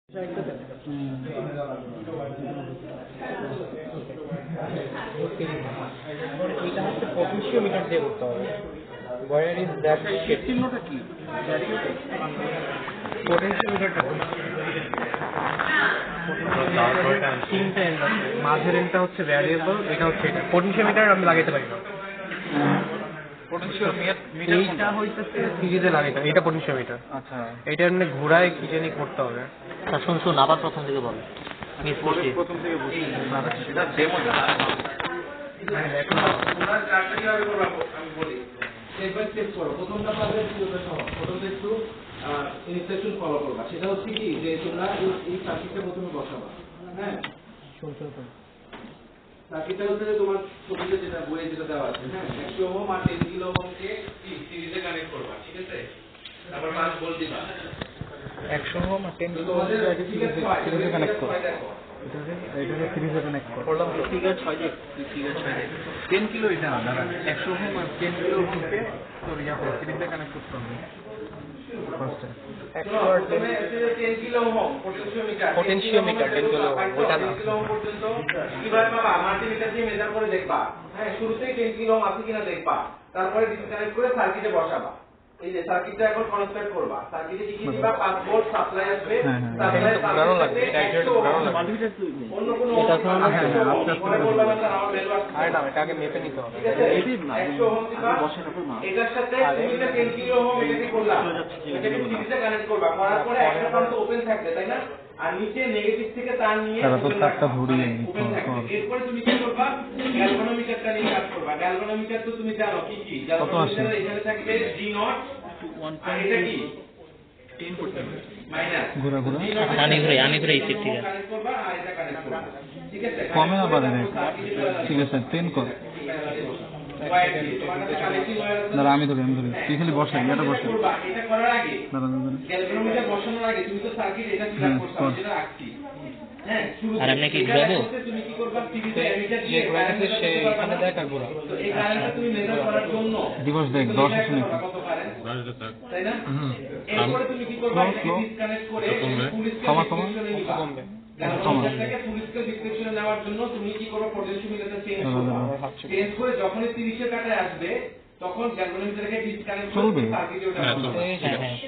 এটা হচ্ছে পটেনশিওমিটার দিয়ে করতে হবে। Where is that চিহ্নটা কি? পটেনশিওমিটারটা তিনটে এন্ড আছে, মাঝের এন্ডটা হচ্ছে ভ্যারিয়েবল, এটা হচ্ছে এটা। পটেনশিওমিটার আমি লাগাইতে পারি না। এইটা হইতেছে সিরিজে লাগাইতে, এটা পটেনশিওমিটার। আচ্ছা, এটা এমনি ঘোড়ায় কি জানি করতে হবে। শুন আবার প্রথম থেকে বল। প্রথম থেকে বুঝি সেটা ডেমো আমি বলি স্টেপ বাই স্টেপ করো। প্রথমটা পাবে প্রথমটা একটু ইনস্ট্রাকশন ফলো করবা। সেটা হচ্ছে কি যে তোমরা এই সার্কিটটা প্রথমে বসাবা। হ্যাঁ, সার্কিটটা হচ্ছে তোমার ছবিতে যেটা বইয়ে যেটা দেওয়া আছে। হ্যাঁ, 100 ওহম আর 10 কিলো ওহমকে সিরিজে কানেক্ট করবা। ঠিক আছে, তারপর 5 ভোল্ট দিবা। 100 ওহম আর 10 কিলো ওহমকে সিরিজে কানেক্ট করো। এটা সিরিজে কানেক্ট করলাম। ফিগার 6 দেখ, ফিগার 6 দেখ। 10 কিলো এটা না দাঁড়া, 100 ওহম আর 10 কিলো ওহমকে তোর ইয়াতে সিরিজে কানেক্ট করতে হবে। ফার্স্ট 100 আর 10 kilo ohm potentiometer 10 kilo ohm ওটা না। 10 কিলো ওহম পর্যন্ত কিভাবে বাবা মাল্টিমিটার দিয়ে মেজার করে দেখবা। হ্যাঁ, শুরুতেই 10 কিলো ওহম আছে কিনা দেখবা, তারপরে ডিসকানেক্ট করে সার্কিটে বসাবা। এই যে সার্কিটটা এখন কনস্ট্রাক্ট করবা। সার্কিটে কি কি দিবা? 5 ভোল্ট সাপ্লাই আসবে। সাপ্লাই ঘোরানো লাগবে, এটা একটু ঘোরানো লাগবে। অন্য কোনো এটা তো না, হ্যাঁ আস্তে আস্তে বললাম স্যার আমার ভ্যালু আসছে। আরে না, এটা আগে মেপে নিতে হবে। এই না 100 ওহম দিবা, বসে রাখো না। এটার সাথে তুমি যে 10 কিলো ওহম এটাকে করলা, এটাকে সিরিজে কানেক্ট করবা। করার পরে একটা প্রান্ত ওপেন থাকবে, তাই না? আর নিচে নেগেটিভ থেকে তার নিয়ে তারটা ঘুরিয়ে ওপেন থাকবে। এরপরে তুমি কি করবা? গ্যালভানোমিটারটা নিয়ে কাজ করবা। গ্যালভানোমিটার তো তুমি জানো কি কি। গ্যালভানোমিটার এখানে থাকবে G0 আর এটা কি 10 করতে হবে মাইনাস ঘোরা ঘোরা আমি ঘুরে এই ঠিক আছে কানেক্ট করবা আর এটা কানেক্ট করবা। ঠিক আছে, কমে না বাড়ে রে। ঠিক আছে 10 কর। দাঁড়া আমি ধরি তুই খালি বসে এটা বসে। এটা করার আগে দাঁড়া গ্যালভানোমিটার বসানোর আগে তুমি তো সার্কিট এটা ফিল আপ করছো, যেটা রাখছি। হ্যাঁ, আর আপনি কি ঘুরাবো? তুমি কি করবা? টিভিতে এমিটার দিয়ে কারেন্ট সে এখানে দেখ আর ঘোরা। তো এই কারেন্টটা তুমি মেজার করার জন্য দিবস দেখ 10 আছে নাকি কত কারেন্ট 10 থাক, তাই না? এরপর তুমি কি করবা? ডিসকানেক্ট করে পুলিশকে নিবা। গ্যালভানোমিটারটাকে পুলিশকে ডিসক্রিপশনে নেওয়ার জন্য তুমি কি করবে? পটেনশিওমিটারটা চেঞ্জ করবে। চেঞ্জ করে যখন 30 এর কাটায় আসবে তখন গ্যালভানোমিটারকে ডিসকানেক্ট করে সার্কিটে ওটা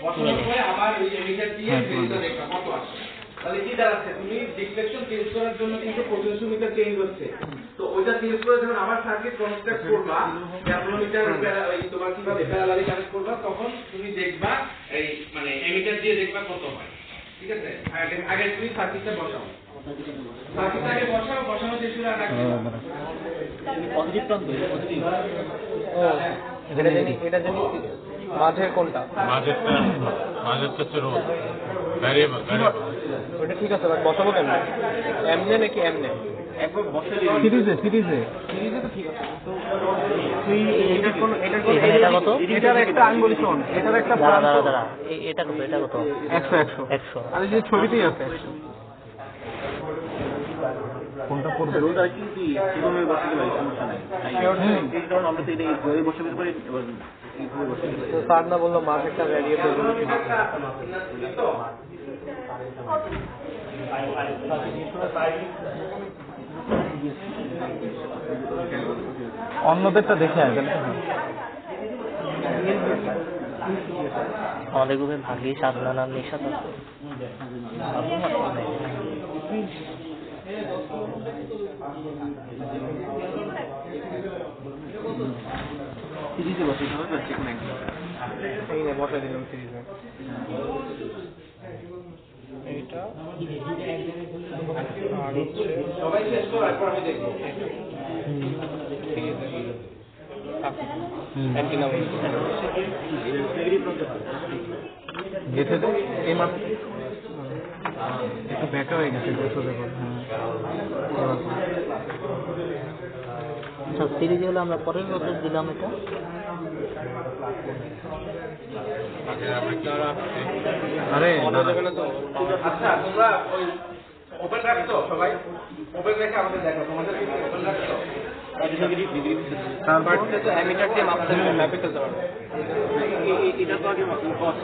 বসানোর পরে আবার ওই এমিটার দিয়ে ভ্যালুটা দেখবা কত আসে। তাহলে কি দাঁড়াচ্ছে? তুমি ডিফ্লেকশন চেঞ্জ করার জন্য কিন্তু পটেনশিওমিটার চেঞ্জ হচ্ছে। তো ওইটা চেঞ্জ করে যখন আবার সার্কিট কনস্ট্রাক্ট করবা, গ্যালভানোমিটার ওই তোমার কিভাবে প্যারালালি কানেক্ট করবা, তখন তুমি দেখবা এই মানে এমিটার দিয়ে দেখবা কত হয়। ঠিক আছে, আগে তুমি সার্কিটটা বসাও। সার্কিটটা আগে বসাও, বসানো শেষ করে আর পজিটিভ টন তো পজিটিভ। ও এটা জানি মাঝে কোনটা? মাঝেরটা হচ্ছে রোধ ভ্যারিয়েবল। ওটা ঠিক আছে, বাট বসাবো কেন? এমনে নাকি এমনে? একবার বসে দিই সিরিজে তো ঠিক আছে। তো তুই এটা কোন এটা কত? এটার একটা আমি বলি শোন, এটার একটা দাঁড়া এটা কত? 100 আর এই যে ছবিতেই আছে কোনটা পড়বে রোড আর কি কিভাবে বসাতে পারি সমস্যা নাই। এই কারণ আমরা তো এটা এইভাবে বসাতে পারি। এবার এইভাবে বসাতে পারি। তো স্যার না বললো মাঝে একটা ভ্যারিয়েবল অন্যদেরটা দেখে আসবেন। আমাদের গ্রুপে ভাগ্যে সাধনা নাম নিশাত আছে। সিরিজে বসাতে হবে যে কোনো একদম। এই না বসাই দিলাম সিরিজে। এইটা আর সবাই শেষ করো, একবার আমি দেখব। একই নাম গেছে তো এই মাস একটু ব্যাকা হয়ে গেছে দেখো। আচ্ছা সিরিজে হলে আমরা পরের বছর দিলাম এটা। আরে আচ্ছা তোমরা ওই ওপেন রাখছো সবাই, ওপেন রেখে আমাদের দেখো তোমাদের ওপেন রাখছো। তারপর তো অ্যামিটার দিয়ে মাপতে হবে, ম্যাপে ফেলতে পারবে। এটা তো আগে কষ্ট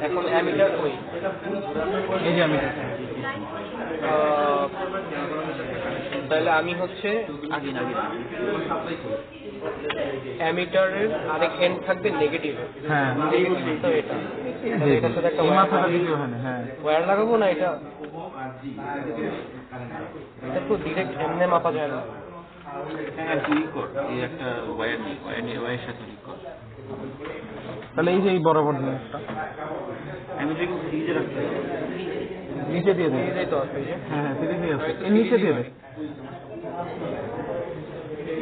এখন অ্যামিটার কই? এই যে আমি তাহলে আমি হচ্ছে আগে অ্যামিটারের আরেক এন্ড থাকবে নেগেটিভ। হ্যাঁ তো এটা জি, এটার সাথে একটা এই মাথাটা দিতে ওখানে হ্যাঁ ওয়্যার লাগাবো না, এটা এটা তো ডিরেক্ট এমনি মাপা যায় না। হ্যাঁ তুই কর, এই একটা ওয়্যার নিয়ে ওয়্যারের সাথে লিক কর। তাহলে এই যে এই বরাবর জিনিসটা আমি দেখি ফ্রিজে রাখতে হবে। নিচে দিয়ে দেবে এটাই তো আছে এই যে। হ্যাঁ হ্যাঁ সিরিজে আছে এর নিচে দিয়ে দেবে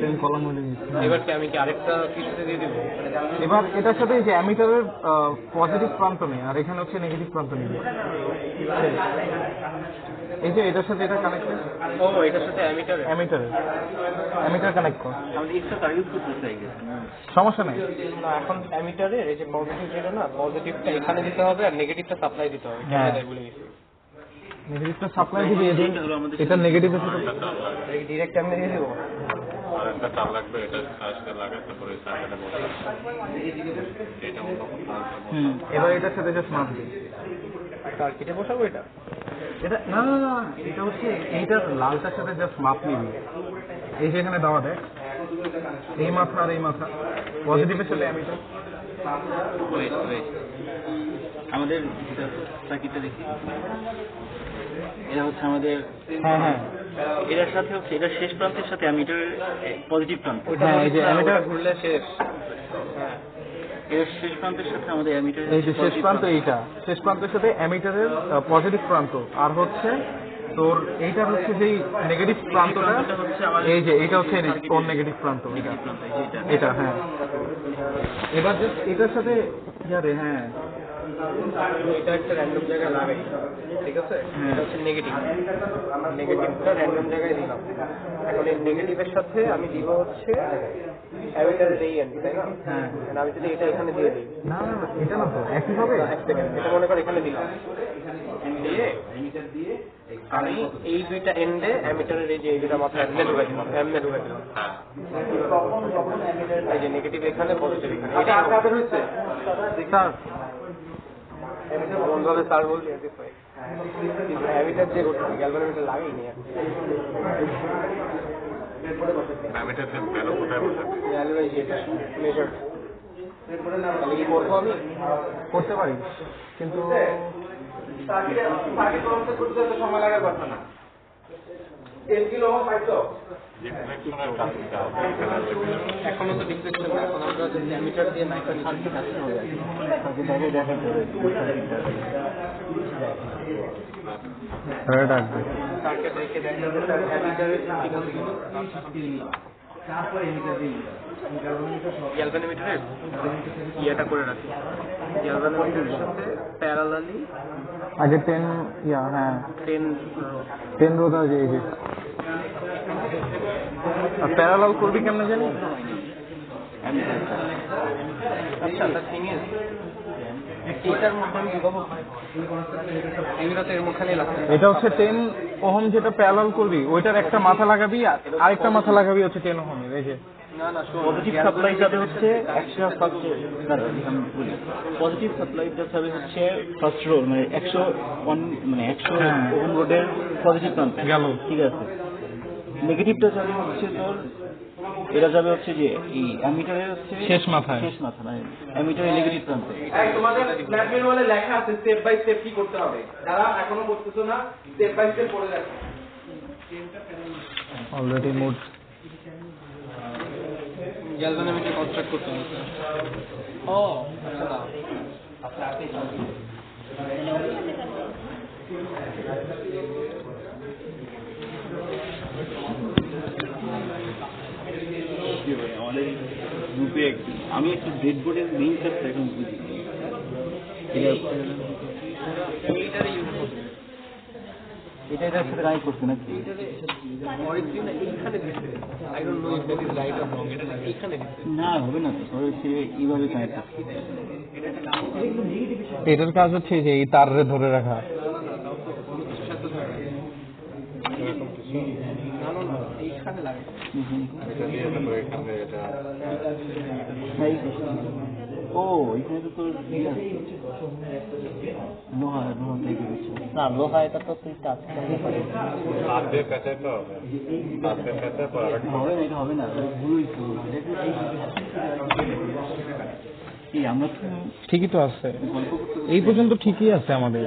সেম কলাম হলে এবার কি আমি কি আরেকটা কিছুতে দিয়ে দিব? এবার এটার সাথে এই যে অ্যামিটারের পজিটিভ প্রান্ত নেই আর এখানে হচ্ছে নেগেটিভ প্রান্ত নেই এই যে এটার সাথে এটা কানেক্টেড ও এটার সাথে অ্যামিটার কানেক্ট কর আমাদের এক্সট্রা তার ইউজ করতে চাই গেছে। সমস্যা নেই না, এখন অ্যামিটারের এই যে পজিটিভ যেটা না, পজিটিভটা এখানে দিতে হবে আর নেগেটিভটা সাপ্লাই দিতে হবে। হ্যাঁ। তাই বলে গেছি। নেগেটিভটা সাপ্লাই দিবি এটা নেগেটিভের সাথে ডিরেক্ট এমনি দিয়ে দেবো। আর একটা তার লাগবে, এটা আজকে লাগাতে পরে সাইকেলে বসে এটা অন্য কোনো এবার এটার সাথে জাস্ট মাপ দিই তার কেটে বসাবো এটা। এটা না না না এটা হচ্ছে এইটার লালটার সাথে জাস্ট মাপ নিবি এই যে এখানে দেওয়া দেখ এই মাথা আর এই মাথা পজিটিভের সাথে অ্যামিটার ওয়েট আমাদের সার্কিটটা দেখি। এটা হচ্ছে আমাদের হ্যাঁ হ্যাঁ এটার সাথে হচ্ছে এটা শেষ প্রান্তের সাথে অ্যামিটার পজিটিভ প্রান্ত। হ্যাঁ এই যে অ্যামিটার ঘুরলে শেষ। হ্যাঁ, এর শেষ প্রান্তের সাথে আমাদের অ্যামিটার এই যে শেষ প্রান্ত এইটা শেষ প্রান্তের সাথে অ্যামিটারের পজিটিভ প্রান্ত আর হচ্ছে তোর এইটার হচ্ছে যেই নেগেটিভ প্রান্তটা এই যে এইটা হচ্ছে তোর নেগেটিভ প্রান্ত এটা হ্যাঁ এবার জাস্ট এটার সাথে ইয়ারে হ্যাঁ এটা একটা র্যান্ডম জায়গায় লাগাই, ঠিক আছে? এটা হচ্ছে নেগেটিভ, নেগেটিভটা র্যান্ডম জায়গায় দিলাম। এখন এই নেগেটিভের সাথে আমি দিব হচ্ছে অ্যামিটারের এই এন্ড, তাই না? হ্যাঁ আমি যদি এটা এখানে দিয়ে দিই, না না এটা না তো একই হবে এক সেকেন্ড, এটা মনে কর এখানে দিলাম, দিয়ে আমি এই দুইটা এন্ডে অ্যামিটারের এই যে এই দুটা মাথা এমনি ঢুকাই দিলাম, এই যে নেগেটিভ এখানে, পজিটিভ এখানে। এটা কাদের হচ্ছে স্যার বন্ধুদের স্যার বলছি কিন্তু অ্যামিটার যে গ্যালভানোমিটার লাগাইনি আর এটা ভ্যালু কোথায় বসাবে? মেজার তাহলে কি করবো আমি? করতে পারি কিন্তু সময় লাগার কথা না। 10 কিলো পাইছো রিফ্লেকশনের কাজ দিতে হবে এখানে আছে এখনো তো ডিসপ্লেকশন, এখন আমরা যদি অ্যামিটার দিয়ে মাইক্রো সার্কিট আছে ডাকবে সার্কিট রেখে দেখা যাবে তার অ্যামিটারের ঠিক আছে গ্যালভানোমিটারের ইয়েটা করে রাখি, গ্যালভানোমিটারের সাথে প্যারালালি আগে 10 ইয়া হ্যাঁ 10 রোদ আছে এই যে আর প্যারালাল করবি কেমনে জানি আচ্ছা দ্য থিং ইজ এটার মধ্যে আমি ঢুকাবো, এগুলো তো এর মুখখানে লাগছে। এটা হচ্ছে 10 ওহম যেটা প্যারালাল করবি ওইটার একটা মাথা লাগাবি আর আরেকটা মাথা লাগাবি হচ্ছে 10 ওহমের এই যে না না পজিটিভ সাপ্লাই যাবে হচ্ছে এক্সট্রা ফার্স্ট পজিটিভ সাপ্লাই যাবে হচ্ছে ফার্স্ট রো মানে 100 মানে 100 ওহম রোডের পজিটিভ প্রান্ত গেল ঠিক আছে। নেগেটিভটা যাবে হচ্ছে তোর এটা যাবে হচ্ছে যে এই অ্যামিটারের হচ্ছে শেষ মাথা মানে অ্যামিটারের নেগেটিভ প্রান্তে। তোমাদের ল্যাব ম্যানুয়ালে লেখা আছে স্টেপ বাই স্টেপ কি করতে হবে, যারা এখনো করতেছো না স্টেপ বাই স্টেপ পড়ে দেখো। অলরেডি মোড গ্যালভানোমিটার কনস্ট্রাক্ট করতে হবে। ও আচ্ছা না আমাদের গ্রুপে আমি একটা ডেড বোর্ডের মেইন কাজটা এখন বুঝি এইটারে ইউজ করতে এটার সাথে কানেক্ট করছে নাকি অরিজিনাল এইখানে দিতে I don't know if that is right or wrong, এটা এইখানে দিতে না হবে না তো সবাই হচ্ছে এইভাবে কানেক্ট করছে। এটার কাজ হচ্ছে যে এই তারে ধরে রাখা এইখানে লাগে এটা দিয়ে তারপরে এখানে এটা ও এখানে তো তোর লোহা লোহা টাইপের কিছু না লোহা এটা তো তুই টাচ করতে পারিস হাত দিয়ে পেঁচাইতে হবে, হাত দিয়ে পেঁচে পরে আরেকটা হবে না, এটা হবে না, ভুলই তো এই আমরা তো ঠিকই তো আছে, গল্প করতে এই পর্যন্ত ঠিকই আছে আমাদের।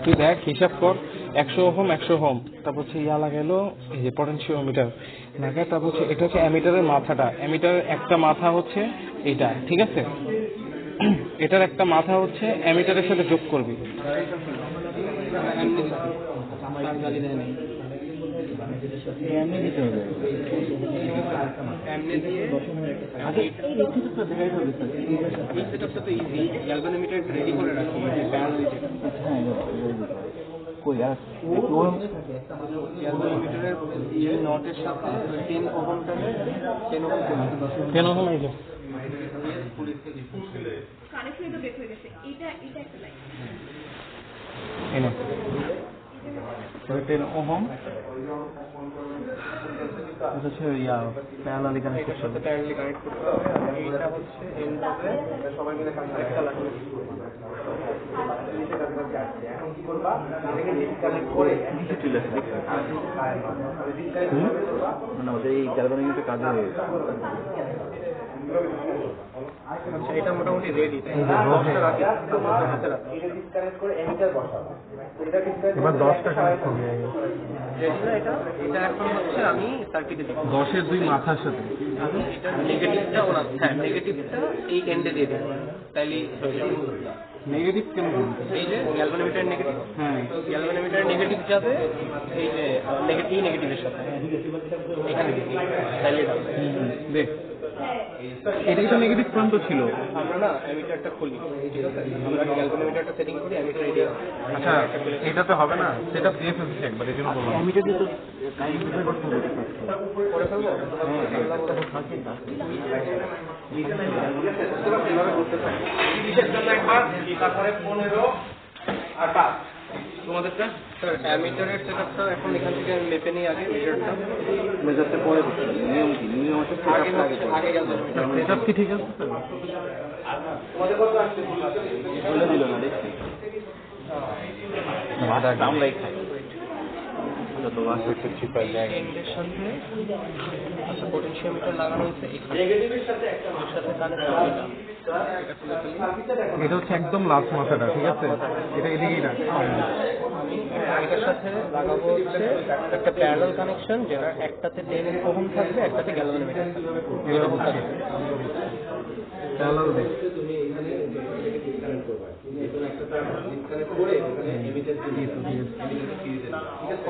তুই দেখ হিসাব কর, 100 ওহম 100 ওহম, তারপর হচ্ছে ইয়া লাগাইলো এই যে পটেনশিওমিটার লাগায়, তারপর হচ্ছে এটা হচ্ছে অ্যামিটারের মাথাটা, অ্যামিটারের একটা মাথা হচ্ছে এটা, ঠিক আছে? এটার একটা মাথা হচ্ছে অ্যামিটারের সাথে যোগ করবি। এমনি দিতে হবে আগে এই সেটআপটা দেখাই হবে স্যার। এই সেটআপটা তো ইজি, গ্যালভানোমিটার রেডি করে রাখি, প্যারালাল যেটা হ্যাঁ কই আর গ্যালভানোমিটারের এই নটের সাথে 10 ওহমটাকে 10 ওহম কেন ওহম এই যে কানেকশন তো বের হয়ে গেছে, এটা একটা লাইন। এনে 10 ওহম এটা হচ্ছে ইয়া প্যারালালি কানেক্ট করতে হবে। প্যারালালি কানেক্ট করতে হবে। এইটা হচ্ছে এন্ড হবে, সবাই মিলে একটা লাগবে। এখন কি করবা, এটাকে ডিসকানেক্ট করে ডিজিটাল আছে মানে ওদের এই গ্যালভানোমিটার কাজ হয়ে গেছে। আচ্ছা, এটা মোটামুটি রেডি, তাই না? হাতে রাখো। এটা ডিসকানেক্ট করে এমিটার বসাবো। এটা ডিসকানেক্ট এবার 10টা কানেক্ট হবে, রেডি না এটা? এটা এখন হচ্ছে আমি সার্কিটে দিব। 10-এর 2 মাথার সাথে। আমি এটা নেগেটিভটা ওরা, হ্যাঁ নেগেটিভটা এই এন্ডে দিয়ে দেব, তাইলে হয়ে যাবে। নেগেটিভ কেন বলবো? এই যে গ্যালভানোমিটার নেগেটিভ, হ্যাঁ গ্যালভানোমিটার নেগেটিভ যাবে এই যে নেগেটিভের সাথে এখানে দিবি, তাইলে এটা হবে। দেখ এটাই তো নেগেটিভ প্রান্ত ছিল। আমরা না অ্যামিটারটা খুলি, ঠিক আছে? আমরা গ্যালভানোমিটারটা সেটিং করি, অ্যামিটার রেডি আছে। আচ্ছা এটাতে হবে না, সেটা দিয়ে ফেলছি একবার, এই জন্য বললাম। এমিটার দিয়ে তো কানেক্ট করতে হবে করে ফেলবো? এইভাবে করতে থাকি। তিরিশের জন্য একবার, তারপরে 15 আর 5 তোমাদেরটা। অ্যামিটারের সেটআপটা এখন এখান থেকে আমি মেপে নিই আগে মিটারটা। মেজারটা পরে করতে হবে। নিয়ম কি? নিয়ম আছে আগে আগে গ্যালভানোমিটার এটা কি ঠিক আছে? তোমাদের কত আসছে? বলে দিল না দেখছি আমরাই খাই যত বাসে চিপাই যায় এন্ডের সাথে আচ্ছা পটেনশিওমিটার লাগানো হয়েছে এখানে, নেগেটিভের সাথে একটা ওর সাথে কানেক্ট করা এটা খুলে ফেলি। এটা হচ্ছে একদম লাস্ট মাথাটা, ঠিক আছে? এটা এদিকেই রাখ। এটার সাথে লাগাবো হচ্ছে একটা প্যারালাল কানেকশন, যেটা একটাতে 10 ওহম থাকবে, একটাতে গ্যালভানোমিটার থাকবে, এরকম থাকবে। প্যারালাল দেখ। তুমি এখানে এটাকে ডিসকানেক্ট করবে, যেকোনো একটা তার ডিসকানেক্ট করে এখানে এমিটার দিয়ে দিবে, এমিটার সিরিজে ঠিক আছে?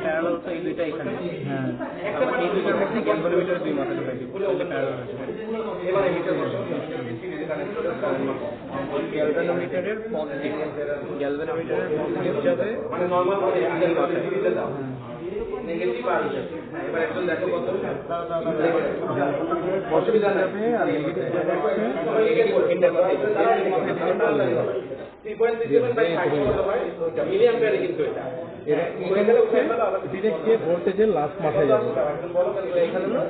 প্যারালাল তো এই দুইটা এখানে, হ্যাঁ এখন এই দুইটার মধ্যে গ্যালভানোমিটার দুই মাথা ঢুকাই দিব, তাহলে প্যারালাল হয়ে যাবে। এবার এমিটার বসাবো, সিরিজে কানেক্ট করে গ্যালভানোমিটারের পজিটিভ, গ্যালভানোমিটারের পজিটিভ যাবে মানে নরমাল এই মাথায় সিরিজে দাও, নেগেটিভ আর এবার একদম দেখো কত অসুবিধা যাবে আর নেগেটিভ যাবে হচ্ছে নেগেটিভ এন্ডের মধ্যে 3.37/5 কত হয়? মিলি অ্যাম্পিয়ারে কিন্তু এটা ডিরেক্ট গিয়ে ভোল্টেজের লাস্ট মাথায় যাবে। এখানে না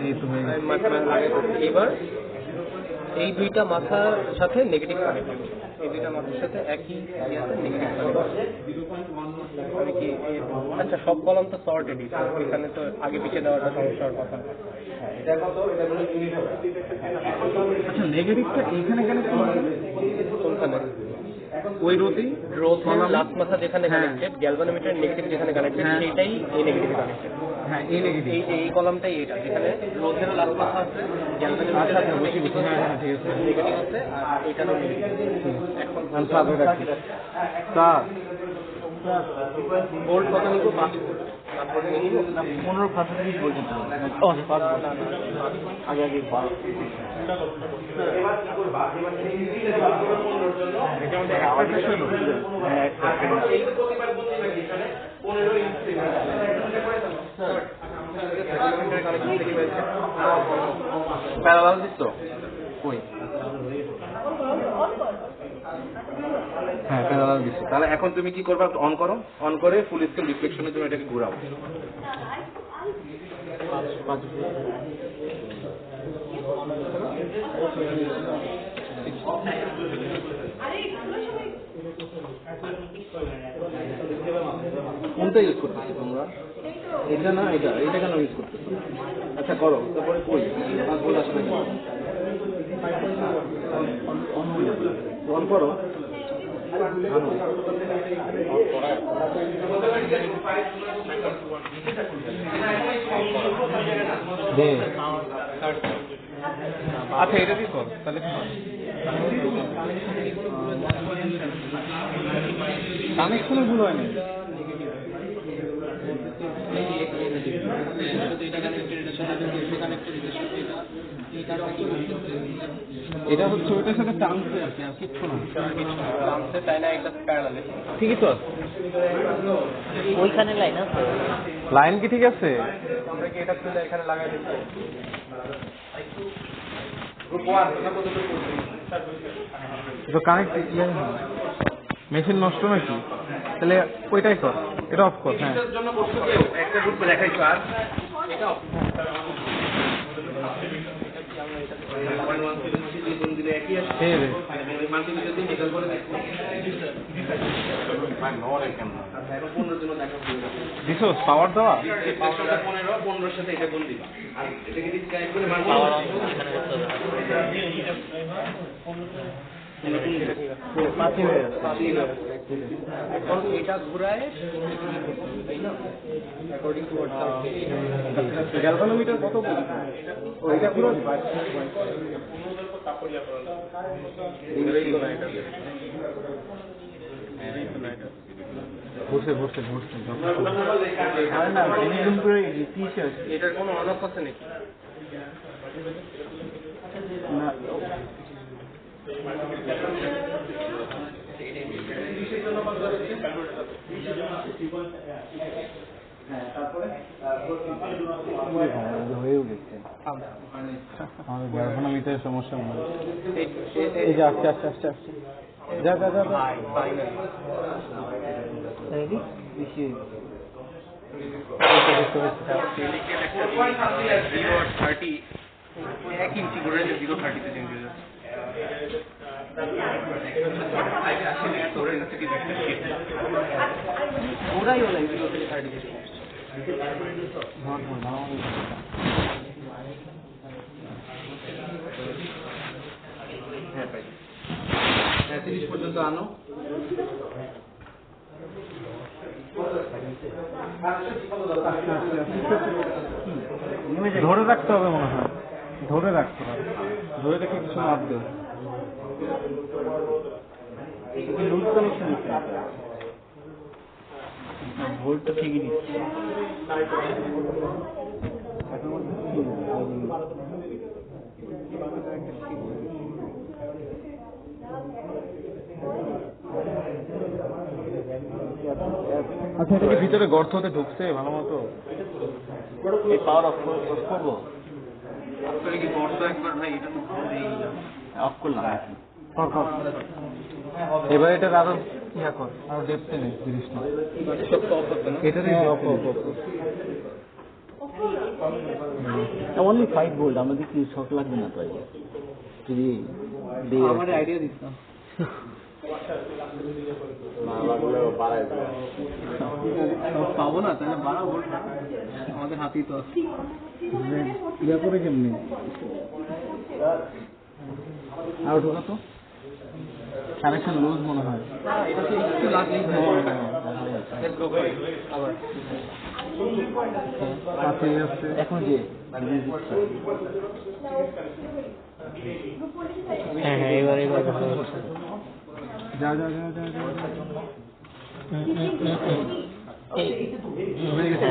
এই তুমি এবার এই দুইটা মাথার সাথে নেগেটিভ কানেক্ট, এই দুইটা মাথার সাথে একই নেগেটিভ কানেক্ট। আচ্ছা সব কলাম তো সর্টেড, এখানে তো আগে পিছিয়ে দেওয়াটা সমস্যার কথা। আচ্ছা নেগেটিভটা এইখানে কেন কোনখানে? ওই রোতেই রোধের লাস্ট মাথা যেখানে কানেক্টেড, গ্যালভানোমিটার নেগেটিভ যেখানে কানেক্টেড, সেইটাই এই নেগেটিভ কানেক্টেড। হ্যাঁ এই নেগেটিভ। এই যে এই কলামটাই এটা, যেখানে রোধের লাস্ট মাথা আছে, গ্যালভানোমিটার নেগেটিভ আছে, নেগেটিভ আছে, আর এইটারও নেগেটিভ। এখন ভোল্ট কত নিব? 5 ভোল্ট। 15 35 পর্যন্ত আগে আগে প্যারালাল দিচ্ছ? কই? হ্যাঁ প্যারালাল দিচ্ছে। তাহলে এখন তুমি কি করবা, অন করো, অন করে ফুল স্কেল রিফ্লেকশনের জন্য এটাকে ঘোরাও। কোনটা ইউজ করতেছো তোমরা? এটা না, এটা কেন ইউজ করতেছো? আচ্ছা করো, তারপরে কই বলে আসবে, অন করো। আচ্ছা এটা কি কর তাহলে কানেকশনে ভুল হয় না। এটা হচ্ছে ওইটার সাথে টানছে আর কি, আর কিচ্ছু না। তাই না, একটা প্যারালাল ঠিকই তো ওইখানে লাইন আছে। লাইন কি ঠিক আছে? আমরা কি এটা খুলে এখানে লাগাই দিচ্ছি? তো কানেক্ট মেশিন নষ্ট নাকি? তাহলে ওইটাই কর, এটা অফ কর। হ্যাঁ এটার জন্য করছো কেউ একটা গ্রুপ দেখাইছো, আর এটা অফ দিলে একই আসে। এই রে মাল্টিমিটার দিয়ে মেটাল করে দেখো। এখন 15 জন্য দেখা দিছো পাওয়ার দেওয়া। 15 সাথে এটা কোন দিবা, আর এটাকে ডিসকানেক্ট করে মান এখন এটা ঘুরায় অ্যাকর্ডিং টু হোয়াটস গ্যালভানোমিটার কত ওইটা পুরো বসে বসে বসে না একদম পুরো পিছে আছে। এটার কোনো অন অফ আছে নাকি? না হয়েও গেছে আমাদের গ্যালভানোমিটারের সমস্যা মনে হয়। এই যে আস্তে আস্তে আস্তে আস্তে যা যা যা এক ইঞ্চি করে 0.30 চেঞ্জ হয়ে যাচ্ছে। ওরাই ওলাই 0 থেকে 30 হ্যাঁ 30 পর্যন্ত আনো। ধরে রাখতে হবে মনে হয়, ধরে রাখতে হবে, ধরে রেখে কিছু মাপবে। লুজ কানেকশন ভোল্টটা ঠিকই দিচ্ছে। আচ্ছা এটা কি ভিতরে গর্ত হতে ঢুকছে ভালো মতো? এই পাওয়ার অফ করবো, আসলে কি বর্ষ একবার ভাই এটা তো অফ করলাম। কর কর এবার এটা আরো ইয়া কর, আরো ডেপথে নেই জিনিসটা। সব তো অফ হচ্ছে না। এটারই of of of only 5 volt, আমাদের কি শক লাগবে না তো যদি আমার আইডিয়া দিস না। পাবো না তাহলে বাড়াবো, আমাদের হাতেই তো আছে। ইয়া করে কেমনি আরো ঢোকা তো কানেকশন লুজ মনে হয়। এটাকে একটু লাগলেই আবার কাছে আসছে এখন যে হ্যাঁ হ্যাঁ এবার যা যা যা যা যা হয়ে গেছে।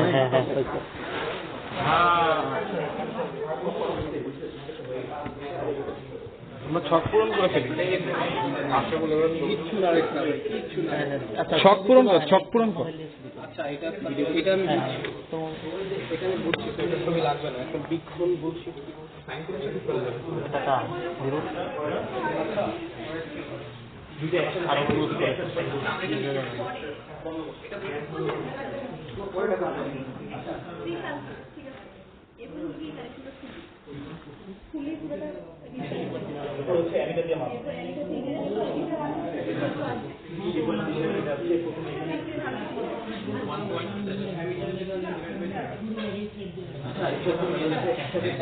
আমরা ছক পূরণ করে ফেলি। কিচ্ছু না রেখে কিচ্ছু না। আচ্ছা ছক পূরণ কর, ছক পূরণ কর। আচ্ছা এটা এটা আমি তো এখানে বুঝছি তো এটা ছবি লাগবে না, এখন বিক্ষণ বুঝছি ঠিক আছে এবং কি কানেকশনটা খুলে পুরোটা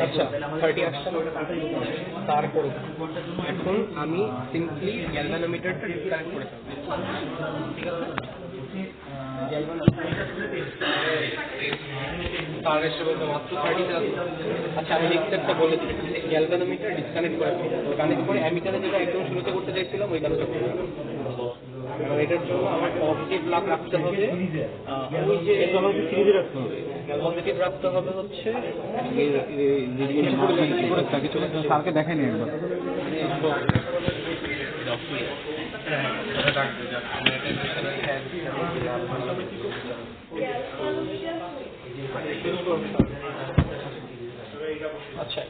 আচ্ছা 30 আসছে তারপর এখন আমি সিম্পলি গ্যালভানোমিটারটা ডিসকানেক্ট করে ফেলবো, ঠিক আছে? তার এসে বলতে মাত্র 30 আছে। আচ্ছা আমি নেক্সট স্টেপটা বলে দিই, গ্যালভানোমিটার ডিসকানেক্ট করে কানেক্ট করে অ্যামিটারে যেটা একদম শুরুতে করতে চাইছিলাম ওই কাজটা করবো। এবং এটার জন্য আমার পজিটিভ লাভ রাখতে হবে, ওই যে সিরিজে রাখতে হবে, পজিটিভ রাখতে হবে হচ্ছে স্যারকে দেখাই নি একবার। আচ্ছা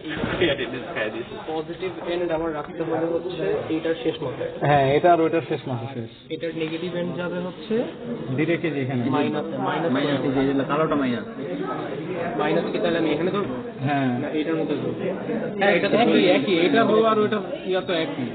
পজিটিভ এন্ড আমার রাখতে হবে হচ্ছে এইটার শেষ মাথায়, হ্যাঁ এটা আর ওইটার শেষ মাসে শেষ এটার নেগেটিভ এন্ড যাবে হচ্ছে ডিরেক্টলি যেখানে কালোটা মাইনাস মাইনাস কি, তাহলে আমি এখানে ধরবো হ্যাঁ না এইটার মধ্যে ধরবো? হ্যাঁ এটা তো একই, এটা হলো আর ওইটা ইয়া তো একই।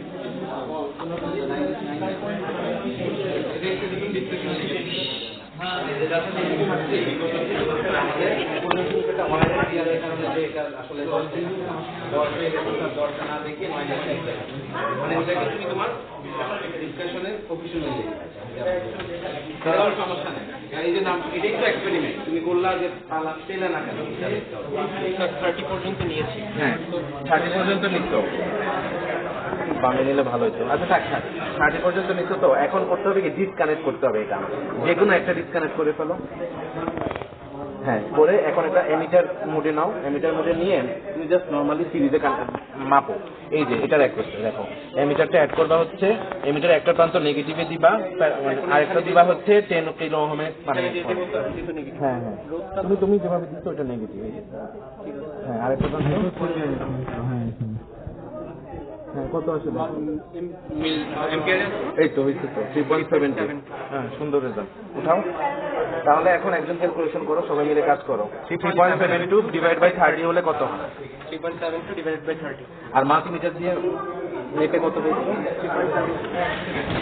সমস্যা নেই, এই যে নাম এটাই তো এক্সপেরিমেন্ট, তুমি করলা যে পেলে না কেন? 30 পর্যন্ত নিয়েছি। হ্যাঁ 30 পর্যন্ত নিচ্ছ, বামে নিলে ভালো হতো। আচ্ছা থাক 30 পর্যন্ত নিচ্ছ, তো এখন করতে হবে কি ডিসকানেক্ট করতে হবে, এটা যে কোনো একটা ডিসকানেক্ট করে ফেলো। হ্যাঁ করে এখন একটা এমিটার মোডে নাও, এমিটার মোডে নিয়ে তুমি জাস্ট নর্মালি সিরিজে মাপো। এই যে এটার এক করতে দেখো, এমিটারটা অ্যাড করবা হচ্ছে, এমিটার একটা প্রান্ত নেগেটিভে দিবা, আরেকটা দিবা হচ্ছে 10 কিলো ওহমের মানে। হ্যাঁ হ্যাঁ তুমি যেভাবে দিচ্ছ ওটা নেগেটিভ, হ্যাঁ আরেকটা প্রান্ত হ্যাঁ কত আছে এই তো হয়েছে তো 3.70। হ্যাঁ সুন্দর রেজাল্ট, উঠাও। তাহলে এখন একজন ক্যালকুলেশন করো, সবাই মিলে কাজ করো। 3.72 ডিভাইড বাই 30 হলে কত হয়? 3.72 ডিভাইডেড বাই 30। আর মাল্টিমিটার দিয়ে মেপে কত হয়েছে?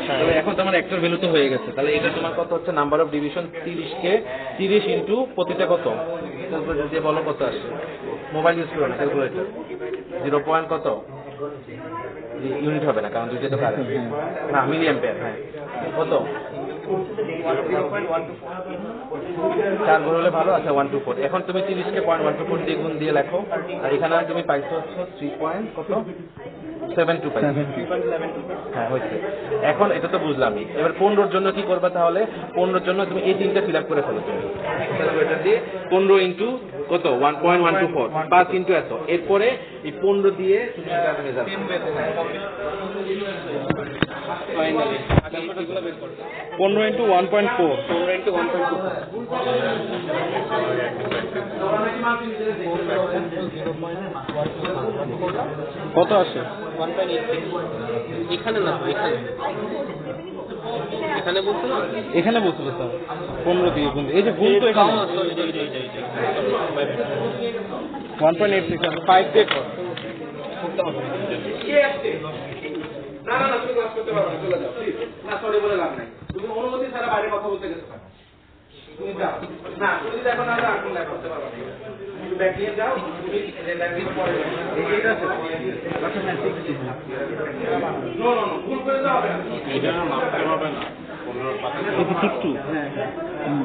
তাহলে এখন তোমার একটার ভ্যালু তো হয়ে গেছে, তাহলে এটা তোমার কত হচ্ছে number of division 30 K 30 into প্রতিটা কত ক্যালকুলেটর দিয়ে বলো কত আসে। মোবাইল ইউজ করো না, ক্যালকুলেটর 0. কত ইউনিট হবে না, কারণ দুইটা তো কারেন্ট না, মিলি অ্যাম্পিয়ার। হ্যাঁ কত 4 গুণ হলে ভালো। আচ্ছা 124। এখন তুমি 30 কে 0.124 দিয়ে গুণ দিয়ে লেখো, আর এখানে তুমি পাইছো হচ্ছে 3.72 পাইছো। হ্যাঁ হয়েছে। এখন এটা তো বুঝলামই, এবার 15 জন্য কি করবা? তাহলে 15 জন্য তুমি এই তিনটা ফিল আপ করে ফেলো তুমি ক্যালকুলেটর দিয়ে। 15 ইন্টু কত 1.124 5 ইন্টু এত, এরপরে এই 15 দিয়ে তুমি এটা রেজাল্ট ফাইনালি 15 ইন্টু 1.4 15 ইন্টু 1.4 কত আসে? 1.86। এখানে না, এখানে বলছো না, এখানে বলছিল স্যার 15 দিয়ে গুণ, এই যে গুণ তো এখানে 1.86 আর 5 দিয়ে কর। না না না তুমি ক্লাস করতে পারবে না, চলে যাও প্লিজ। না সরি বলে লাভ নাই, তুমি অনুমতি ছাড়া বাইরে কথা বলতে গেছো, তুমি যাও না, তুমি দেখো না আর কোন ল্যাব করতে পারবে না, তুমি ব্যাক নিয়ে যাও, তুমি ল্যাব দিয়ে পরে এইটা আছে। আচ্ছা না ঠিক আছে, নো নো নো ভুল করে দাও হবে না, এটা মাপতে হবে না 15 পাতা এটা 62 হ্যাঁ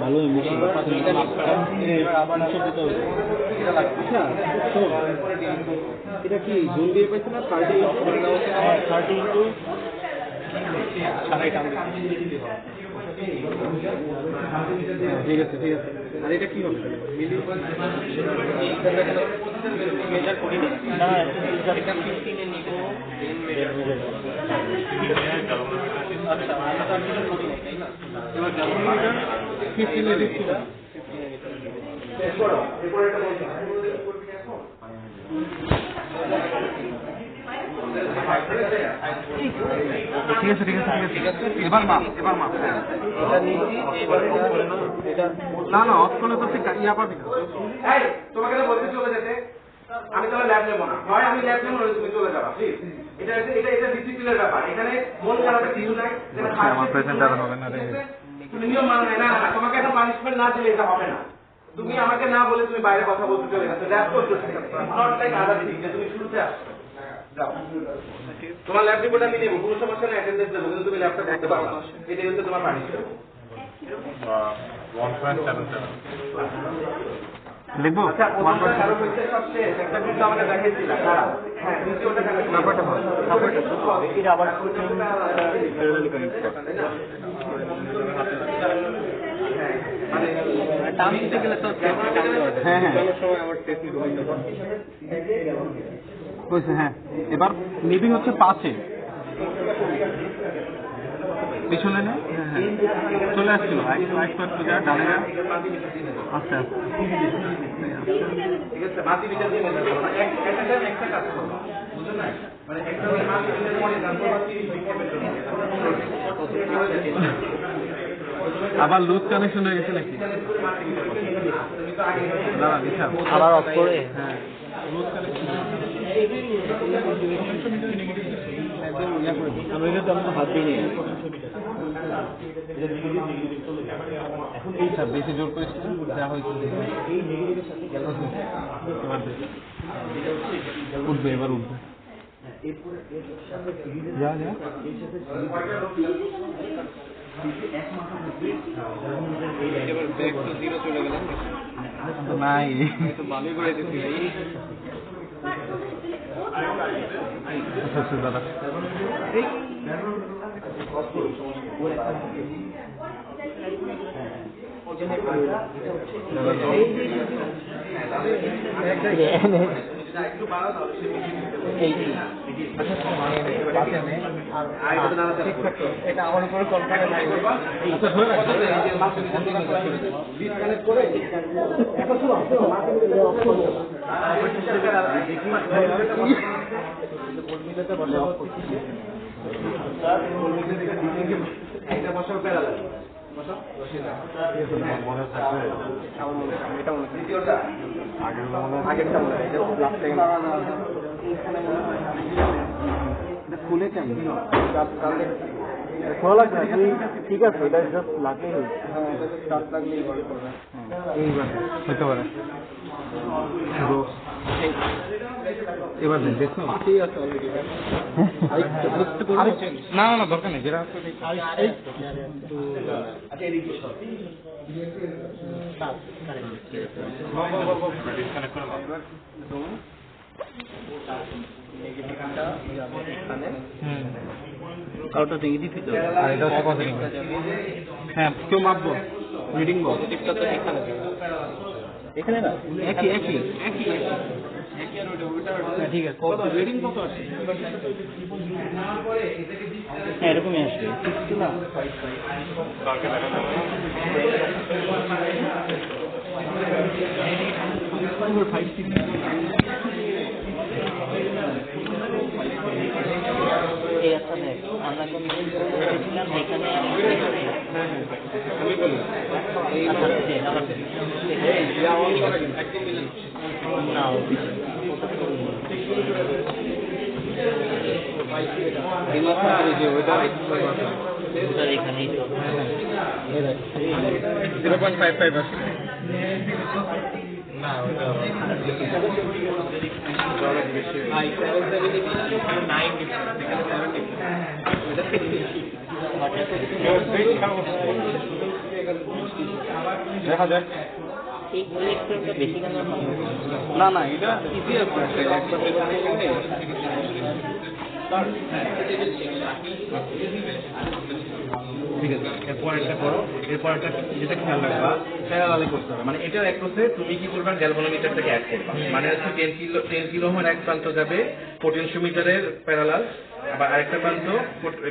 ভালো ইমোশন এটা আবার দিতে হবে এটা লাগবে। আচ্ছা তো এটা কি জোন দিয়ে পাইছে না 30 ইনটু ছাড়াই টান দিতে। ঠিক আছে ঠিক আছে। আর এটা কি হবে মিলি মেজার করি না, এটা 15 এ নিব আচ্ছা এটা মেজার করি না, তাই না? এবার ক্যালকুলেটর 15 এ দিচ্ছি না, এরপর এটা বলতে ঠিক আছে ঠিক আছে ঠিক আছে এবার মাপ হ্যাঁ। এটা নিয়েছি এবার এটা না না অফ করলে তো ঠিক ইয়া পাবি না। এই তোমাকে তো বলতে চলে যেতে, আমি তাহলে ল্যাব নেবো না, হয় আমি ল্যাব নেবো না তুমি চলে যাবা প্লিজ। এটা ডিসিপ্লিনের ব্যাপার, এখানে মন খারাপের কিছু নাই। আমার প্রেজেন্ট আর হবে না রে। তুমি নিয়ম মানো না, না তোমাকে একটা পানিশমেন্ট না দিলে এটা হবে না। তুমি আমাকে না বলে তুমি বাইরে কথা বলতে চলে গেছো, ল্যাব করছো, নট লাইক আদার থিং যে তুমি শুরুতে আসছো। যাও, তোমার ল্যাব রিপোর্ট আমি নেবো, কোনো সমস্যা নেই, অ্যাটেন্ডেন্স দেবো, কিন্তু তুমি ল্যাবটা করতে পারবে না। এটাই হচ্ছে তোমার পানিশমেন্ট। 1.77 লিখবো আচ্ছা, ওটা কারো হইতে সব শেষ, একটা কিন্তু আমাকে দেখাইছিলাম, দাঁড়াও। হ্যাঁ, দ্বিতীয়টা ব্যাপারটা হয় এটা আবার প্যারালালি কানেক্ট করা। টার্ম দিতে গেলে তো টানতে পারবে। হ্যাঁ হ্যাঁ অনেক সময় আমার টেকনিক হইতে পারে। বুঝছে হ্যাঁ। এবার নিবি হচ্ছে 5-এ পিছনে নে। হ্যাঁ হ্যাঁ চলে আসছিল একটু যা ডানে যা আস্তে আস্তে। ঠিক আছে, মাটি বিচার দিয়ে মনে করো না, একটা টাইম একটা কাজ করো, বুঝছো না? মানে একটা মাটি বিচার পরে তারপর 30 বিক্ষেপের জন্য আবার লুজ কানেকশন হয়ে গেছে নাকি? দাঁড়া দিশা আবার অফ করে হ্যাঁ লুজ কানেকশন আমি এটা তো আমি হাত দিয়ে নিয়ে এখন এই স্যার বেশি জোর করিস না, যা হয়েছে উঠবে এবার উঠবে যা যা এবার ব্যাক টু জিরো চলে গেল। নাই তো ভালোই করে দিচ্ছি ভাই। আচ্ছা আচ্ছা দাদা একটু বাড়াও তাহলে সে এটা আমার উপরে কনফিডেন্স নাই। ডিসকানেক্ট করে একটা বছর প্যারালাল বছর মনে থাকবে এটা মনে হয় দ্বিতীয়টা আগেরটা মনে হয় লাস্ট টাইম খুলে চাই খোলা লাগবে না, ঠিক আছে এটা জাস্ট লাগলেই হয়েছে। এইবার হতে পারে পুরো এবার দেন দেখো ঠিক আছে অলরেডি না না না দরকার নেই যেটা আছে ডিসকানেক্ট করে নাও। কারোটা নেগেটিভ হইতে হবে। আর এটা হচ্ছে পজিটিভ হ্যাঁ কেউ মাপবো রিডিং বল পজিটিভটা তো এখানে এখানে না একই একই একই ঠিক আছে রিডিং কত আছে হ্যাঁ এরকমই আসবে 60 না কালকে দেখা যাবে। এই একটা দেখ আমরা কোন করেছিলাম এখানে এখানেই তো 0.55 আছে না ওটা অনেক বেশি। দেখা যাক এই ইলেকট্রনটা বেশি কেন না না এটা ইজি আছে একবার ঠিক আছে এরপর একটা করো এরপর একটা যেটা খেয়াল রাখবা প্যারালালি করতে হবে মানে এটার এক হচ্ছে তুমি কি করবা গ্যালভানোমিটারটাকে অ্যাড করবা মানে হচ্ছে 10 কিলো ওহমের এক প্রান্ত যাবে পোটেনশিওমিটারের প্যারালাল আবার আরেকটা প্রান্ত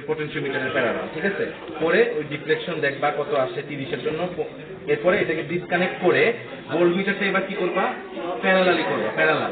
পোটেনশিওমিটারের প্যারালাল ঠিক আছে করে ওই ডিফ্লেকশন দেখবা কত আসে 30 এর জন্য এরপরে এটাকে ডিসকানেক্ট করে ভোল্টমিটারটা এবার কি করবা প্যারালালি করবা প্যারালাল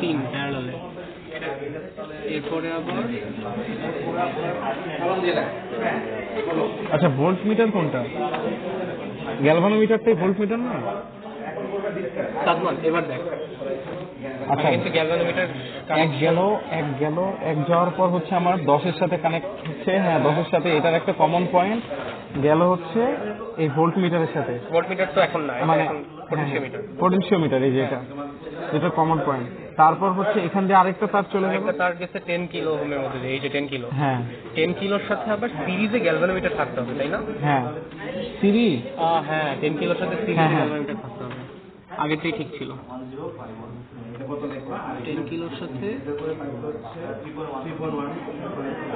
তিন প্যারালালে, এরপরে আবার আচ্ছা ভোল্ট মিটার কোনটা? গ্যালভানোমিটারটাই ভোল্ট মিটার না? সাদমান এবার দেখ, আচ্ছা কিন্তু গ্যালভানোমিটার এক যাওয়ার পর হচ্ছে আমার 10-এর সাথে কানেক্ট হচ্ছে, হ্যাঁ 10-এর সাথে, এটার একটা কমন পয়েন্ট গেল হচ্ছে এই ভোল্ট মিটারের সাথে, ভোল্টমিটার তো এখন না, মানে এখন পোটেনশিওমিটার। পোটেনশিওমিটার, এই যে এটা কমন পয়েন্ট। তারপর হচ্ছে এখান দিয়ে আরেকটা তার চলে গেল, একটা তার গেছে 10 কিলো ওহমের মধ্যে দিয়ে, এই যে 10 কিলো, হ্যাঁ 10 কিলোর সাথে আবার সিরিজে গ্যালভানোমিটার থাকতে হবে, তাই না? হ্যাঁ সিরিজ, হ্যাঁ 10 কিলোর সাথে সিরিজে হ্যাঁ, হ্যাঁ। গ্যালভানোমিটার থাকতে হবে, আগেরটাই ঠিক ছিল। 10 কিলোর সাথে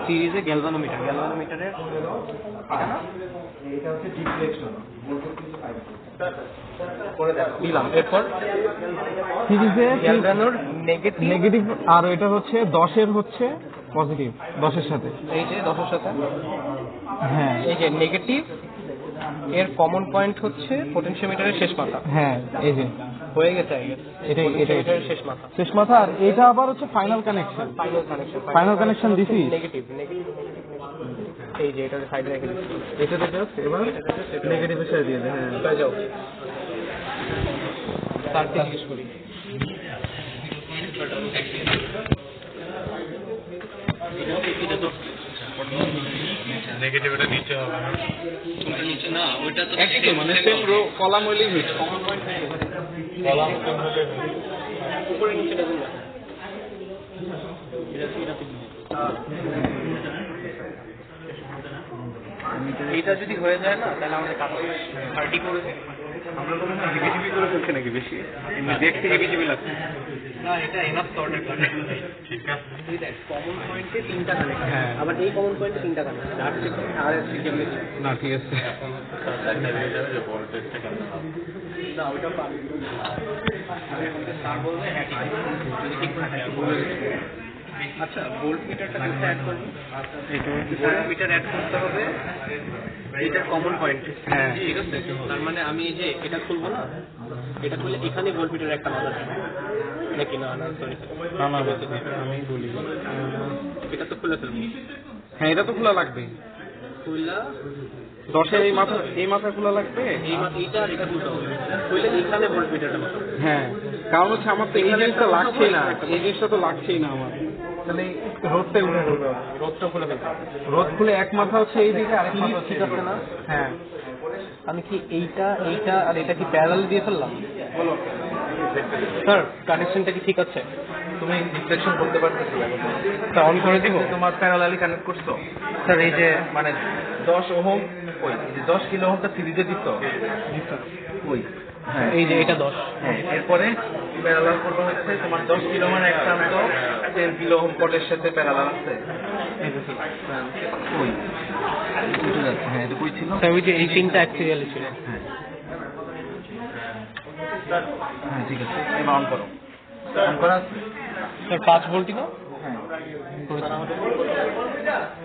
সিরিজে গ্যালভানোমিটার, গ্যালভানোমিটারের দিলাম, এরপর সিরিজে গ্যালভানোর নেগেটিভ, নেগেটিভ, আর এটা হচ্ছে 10-এর হচ্ছে পজিটিভ, 10-এর সাথে, এই যে 10-এর সাথে, হ্যাঁ এই যে নেগেটিভ এর কমন পয়েন্ট হচ্ছে পোটেনশিওমিটারের শেষ মাথা, হ্যাঁ এই যে হয়ে গেছে আগে এটাই পোটেনশিওমিটারের শেষ মাথা, শেষ মাথা। আর এটা আবার হচ্ছে ফাইনাল কানেকশন, ফাইনাল কানেকশন দিছি, নেগেটিভ, এই যে এটা সাইডে রেখে দিচ্ছি, এটাতে জাস্ট এবার নেগেটিভের সাথে দিয়ে দে, হ্যাঁ হয়ে যাও। তারকে জিজ্ঞেস করি, নেগেটিভ এটা নিচে হবে না, না ওইটা তো একদম মানে সেম রো কলাম হইলেই হইছে। কলাম উপরে নিচেটা দিন না, এটা যদি হয়ে যায় না তাহলে আমাদের কাজ 30 করে দেয়। আমরা কোনো হিবিজিবি করে ফেলছে নাকি বেশি? দেখতে হিবিজিবি লাগছে। না এটা এনাফ সর্টেড লাগে, ঠিক আছে। তুই দেখ কমন পয়েন্টে 3টা কানেক্ট, আবার এই কমন পয়েন্টে 3টা কানেক্ট, আর সিস্টেমে না ঠিক আছে, এখন দেখা যাবে যে ভোল্টেজটা কেমন হবে। না ওইটা পাবি, তার বলবে হ্যাঁ ঠিক আছে, যদি ঠিক করে থাকে। আচ্ছা ভোল্ট মিটারটা কোথায় অ্যাড করব? ভোল্ট মিটার অ্যাড করতে হবে এটার কমন পয়েন্ট, হ্যাঁ ঠিক আছে। তার মানে আমি এই যে এটা খুলবো না, এটা খুলে এখানে ভোল্ট মিটার একটা মাথা থাকবে নাকি? না না সরি, না না আমি বলি, এটা তো খুলে ফেলবো, হ্যাঁ এটা তো খোলা লাগবে, খুললা 10-এর এই মাথা খোলা লাগবে, এই এইটা আর এটা খুলতে হবে, খুলে এখানে ভোল্ট মিটারটা মাথা, হ্যাঁ কারণ হচ্ছে আমার তো এই জিনিসটা লাগছেই না, এই জিনিসটা তো লাগছেই না আমার, তাহলে রোদটাই উঠে পড়বে, রোদটা খুলে ফেলতে হবে। রোদ খুলে এক মাথা হচ্ছে এই দিকে, আরেক মাথা হচ্ছে ঠিক আছে না? হ্যাঁ আমি কি এইটা আর এটা কি প্যারালাল দিয়ে ফেললাম? বলো স্যার কানেকশনটা কি ঠিক আছে? তুমি রিফ্লেকশন করতে পারতেছো, স্যার অন করে দিব? তোমার প্যারালালি কানেক্ট করছো স্যার এই যে মানে 10 ওহম, ওই যে 10 কিলো ওহমটা সিরিজে দিত ওই, হ্যাঁ এই যে এটা 10, হ্যাঁ এরপরে প্যারালাল করবে হচ্ছে তোমার 10 কিলো ওহমের এক প্রান্ত 10 কিলো ওহম পটের সাথে প্যারালাল আছে, ওই উঠে যাচ্ছে, হ্যাঁ এটা কই ছিল, স্যার ওই যে এই 3টা এক সিরিয়ালে ছিল। হ্যাঁ ঠিক আছে, এবার অন করো, অন করা আছে? স্যার 5 ভোল্টই না?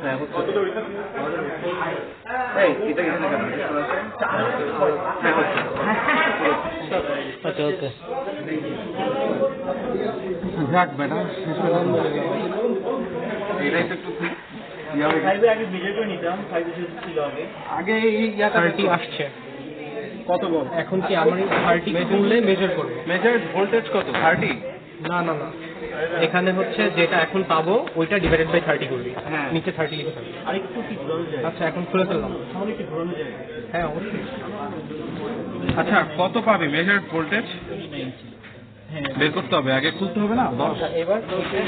হ্যাঁ হচ্ছে, এই এটা এখানে কেন হ্যাঁ হচ্ছে, আচ্ছা ওকে, যাক বেটা শেষ হয়ে গেল। এটাই তো একটু আগে এই ইয়াটা 30 আসছে। কত বল, এখন কি আমার 30 খুললে মেজার করবে? মেজার ভোল্টেজ কত? 30? না না না, এখানে হচ্ছে যেটা এখন পাবো ওইটা ডিভাইডেড বাই 30 করবি, হ্যাঁ। নিচে 30 লিখে থাকবে। আরেকটু কি ঘোরানো যায়? আচ্ছা এখন খুলে ফেললাম, তাহলে কি ঘোরানো যায়? হ্যাঁ অবশ্যই। আচ্ছা কত পাবে মেজার ভোল্টেজ? বের করতে হবে, আগে খুলতে হবে না 10। আচ্ছা এবার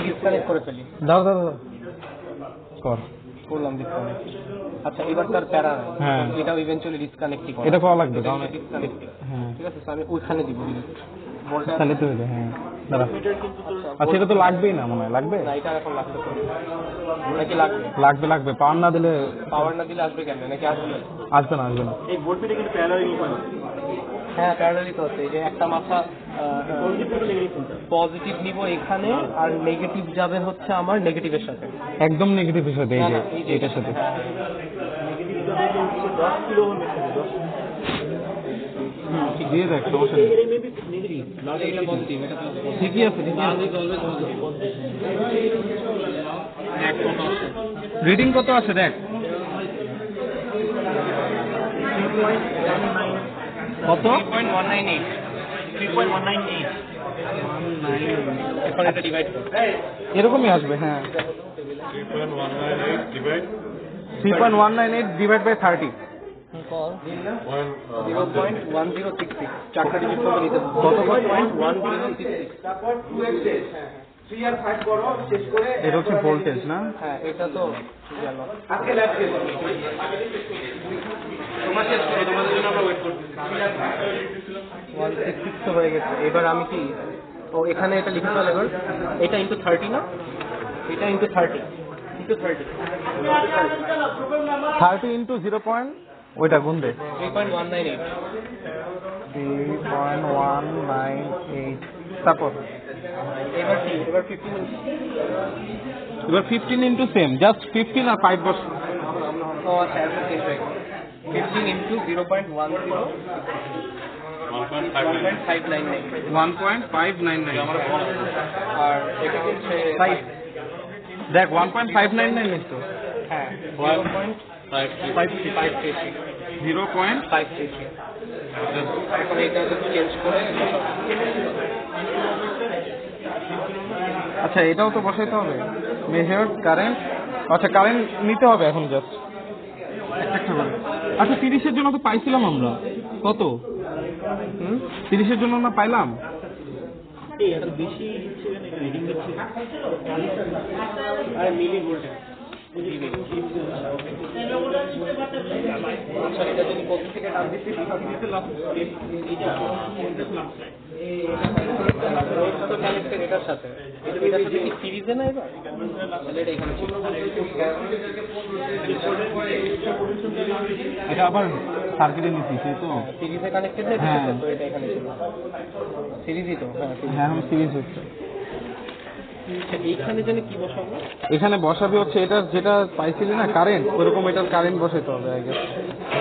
ডিসকানেক্ট করে ফেলি, দাও কর, করলাম ডিসকানেক্ট। আচ্ছা এবার তার প্যারা নাই, হ্যাঁ। এটাও ইভেন্চুয়ালি ডিসকানেক্টই করে, এটা করা লাগবে কারণ ডিসকানেক্টিং, হ্যাঁ ঠিক আছে। তো আমি ওইখানে দিব ভোল্টেজ, তাহলে তো হইলো, হ্যাঁ দাঁড়া, আচ্ছা এটা তো লাগবেই না মনে হয়, লাগবে না এটা এখন লাগতে পারে নাকি? লাগবে পাওয়ার না দিলে পাওয়ার না দিলে আসবে কেন, নাকি আসবে? আসবে না এই ভোল্টমিটার কিন্তু প্যারালাল ইউজ হয় না। হ্যাঁ প্যারালালি তো আছে, এই যে একটা মাথা পজিটিভ নিব এখানে আর নেগেটিভ যাবে হচ্ছে আমার নেগেটিভের সাথে। একদম নেগেটিভের সাথে, এই যে এটার সাথে। দিয়ে দেখ, সমস্যা নেই। এটা পজিটিভ, এটা ঠিকই আছে, ঠিকই আছে। রিডিং কত আছে দেখ। কত? 3.198 এখন এটা ডিভাইড করো। এরকমই আসবে, হ্যাঁ। 3.198 ডিভাইড 3.198 ডিভাইড বাই 30। 0.1066 চারটা ডিজিট পর্যন্ত নিতে হবে। কত কত? 0.1066। তারপর 2x 3 আর 5 করো, শেষ করে এটা হচ্ছে ভোল্টেজ না? হ্যাঁ এটা তো গেল। আজকে ল্যাব শেষ হবে। তোমার শেষ করো, তোমাদের জন্য আমরা ওয়েট করছি। 166 তো হয়ে গেছে। এবার আমি কি ও এখানে এটা লিখে ফেল। এবার এটা ইনটু 30 না, এটা ইনটু 30 30 ইন্টু 0 পয়েন্ট, ওইটা গুণ দে। 3.198 3.198। তারপর এবার কি, এবার 15 এবার 15 ইন্টু সেম, জাস্ট 15 আর 5 বস। ও আচ্ছা এত চেঞ্জ হয়ে গেছে। 15 ইনটু 0.10 1.599 1.599। আর এটা হচ্ছে 5 দেখ 1.599 নিস তো। হ্যাঁ 0.533 এখন এটা যদি চেঞ্জ করে আচ্ছা এটাও তো বসাইতে হবে। মেজার কারেন্ট, আচ্ছা কারেন্ট নিতে হবে এখন জাস্ট একটা একটা করে। আচ্ছা 30 এর জন্য তো পাইছিলাম আমরা, কত? 30 এর জন্য আমরা পাইলাম আর মিলি ভোল্টেজ। আচ্ছা এটা যদি প্রথম থেকে টান দিচ্ছি এটার সাথে এটার সাথে কি সিরিজে না এবার তাহলে এটা এখানে ছিল। এটা আবার সার্কিটে নিচ্ছি তো সিরিজে কানেক্টেড না হ্যাঁ। তো এটা এখানে ছিল সিরিজই তো। হ্যাঁ হ্যাঁ এখন সিরিজ হচ্ছে। আচ্ছা এইখানে জানি কি বসাবো? এখানে বসাবি হচ্ছে এটা যেটা পাইছিলি না কারেন্ট, ওরকম এটার কারেন্ট বসাইতে হবে আগে।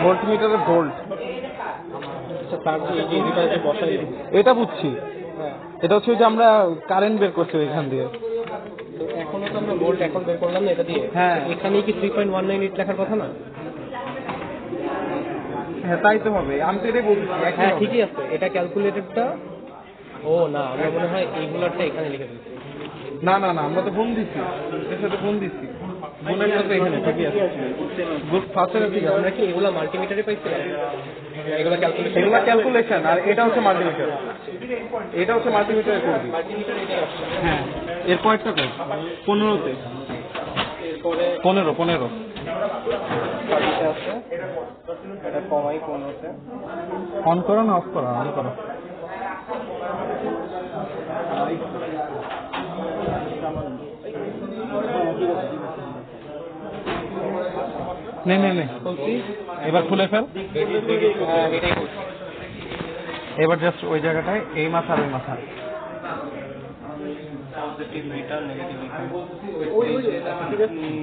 ভোল্ট মিটারে ভোল্ট। আচ্ছা তার যে এই যে ডিভাইসে বসাই এটা বুঝছি, হ্যাঁ এটা হচ্ছে ওই যে আমরা কারেন্ট বের করছি এখান দিয়ে। তো এখনো তো আমরা ভোল্ট এখন বের করলাম না এটা দিয়ে। হ্যাঁ। এখানে কি 3.198 লেখার কথা না? হ্যাঁ তাই তো হবে, আমি তো এটাই বলছি। হ্যাঁ ঠিকই আছে, এটা ক্যালকুলেটরটা। ও না আমরা মনে হয় এইগুলারটা এখানে লিখে দিচ্ছি। না না না, আমরা তো ফোন দিচ্ছি, এর সাথে ফোন দিচ্ছি, ফোনের সাথে এখানে ঠিকই আছে। গুড ফার্স্টের দিকে আমরা কি এগুলা মাল্টিমিটারে পাইছিলাম? এগুলা ক্যালকুলেশন, এগুলো ক্যালকুলেশন, আর এটা হচ্ছে মাল্টিমিটার। এটা হচ্ছে মাল্টিমিটারে করবি। মাল্টিমিটার এটা আসছে। হ্যাঁ এরপর একটা কর 15তে, এরপরে 15 30 আছে, এটা কমাই 15তে। অন করো না অফ করো? অন করো। নে নে নে, এবার খুলে ফেল। হ্যাঁ এটাই করছি। এবার জাস্ট ওই জায়গাটায় এই মাথা আর ওই মাথা। পজিটিভ এটা নেগেটিভ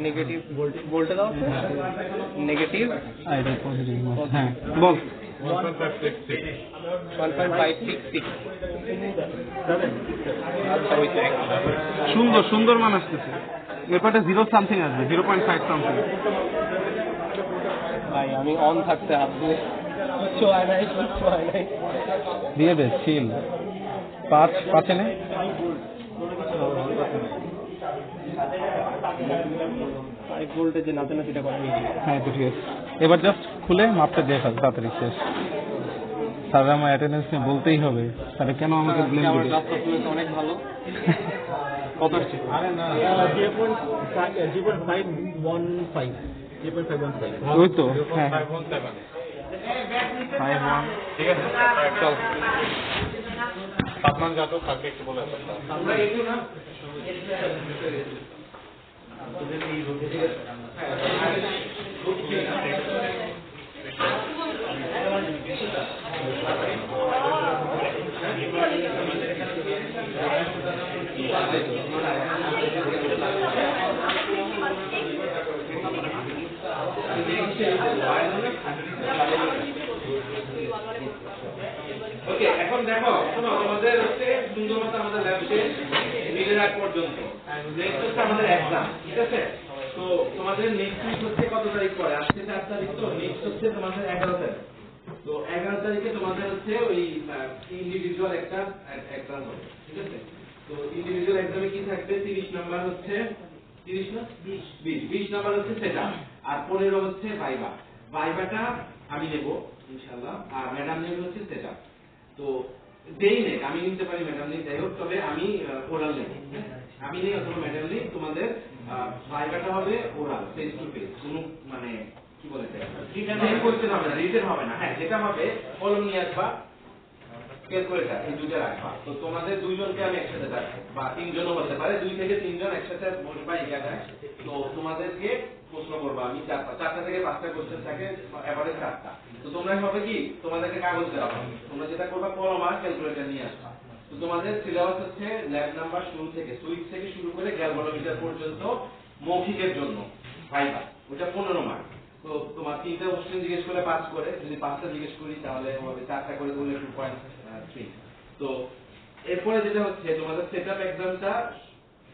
নেগেটিভ ভোল্টে দাও আছে নেগেটিভ এটা পজিটিভ মাথা। হ্যাঁ বল। 1.566 আচ্ছা ওই তো সুন্দর সুন্দর মান আসতেছে। এরপরে 0 সামথিং আসবে, 0.5 সামথিং। ভাই আমি অন থাকতে আপনি কিচ্ছু হয় নাই দিয়ে দে চিল। 5 এনে 5 ভোল্টের যে নাচানাচিটা করে হ্যাঁ তো ঠিক আছে। এবার জাস্ট খুলে মাপটা দিয়ে ফেল তাড়াতাড়ি, শেষ। স্যার আমার অ্যাটেন্ডেন্স নিয়ে বলতেই হবে, তাহলে কেন আমাকে ব্লেম আমার দিবে? ক্লাস পারফরম্যান্স অনেক ভালো। কত আসছে? ওই তো হ্যাঁ 5.1। ঠিক আছে চল সাতমান যাদব তাকে একটু বলে আমরা হচ্ছে ওকে। এখন দেখো শোনো, তোমাদের হচ্ছে সুন্দর মতো আমাদের ল্যাব শেষ মিলে রাখ পর্যন্ত, নেক্সট হচ্ছে আমাদের এক্সাম, ঠিক আছে? তো তোমাদের নেক্সট উইক হচ্ছে কত তারিখ পরে? আজকে 4 তারিখ, তো নেক্সট হচ্ছে তোমাদের 11 তারিখ। তো 11 তারিখে তোমাদের হচ্ছে ওই ইন্ডিভিজুয়াল একটা এক্সাম হবে, ঠিক আছে? তো ইন্ডিভিজুয়াল এক্সামে কি থাকবে? 30 নাম্বার হচ্ছে 30 না 20 নাম্বার হচ্ছে সেটা, আর 15 হচ্ছে ভাইবা। ভাইবাটা আমি নেব ইনশাআল্লাহ, আর ম্যাডাম নেবে হচ্ছে সেটা। তো যেই নেই, আমি নিতে পারি, ম্যাডাম নেই, যাই হোক, তবে আমি ওরাল নেব, আমি নেই অথবা ম্যাডাম নেই। তোমাদের ভাইবাটা হবে ওরাল, ফেস টু ফেস, কোনো মানে কি বলে রিটেন করতে হবে না, রিটেন হবে না। হ্যাঁ, যেটা হবে কলম নিয়ে আসবা, ক্যালকুলেটর, এই দুটো রাখবা। তো তোমাদের দুইজনকে আমি একসাথে রাখবো, বা তিনজনও হতে পারে, 2 থেকে 3 জন একসাথে বসবা এই জায়গায়। তো তোমাদেরকে প্রশ্ন করবো আমি 4টা থেকে 5টা কোশ্চেন থাকে, এভারেজ 4টা। তো তোমরা হবে কি, তোমাদেরকে কাগজ দেওয়া হবে, তোমরা যেটা করবা কলম আর ক্যালকুলেটর নিয়ে আসবা। তো তোমাদের সিলেবাস হচ্ছে ল্যাব নাম্বার শুরু থেকে, সুইচ থেকে শুরু করে গ্যালভানোমিটার পর্যন্ত মৌখিকের জন্য ভাইবা, ওটা 15 মার্ক। তো তোমার 3টা কোশ্চেন জিজ্ঞেস করে পাস করে, যদি 5টা জিজ্ঞেস করি তাহলে হবে 4টা করে দিলে 2.3। তো এরপরে যেটা হচ্ছে তোমাদের সেটআপ এক্সামটা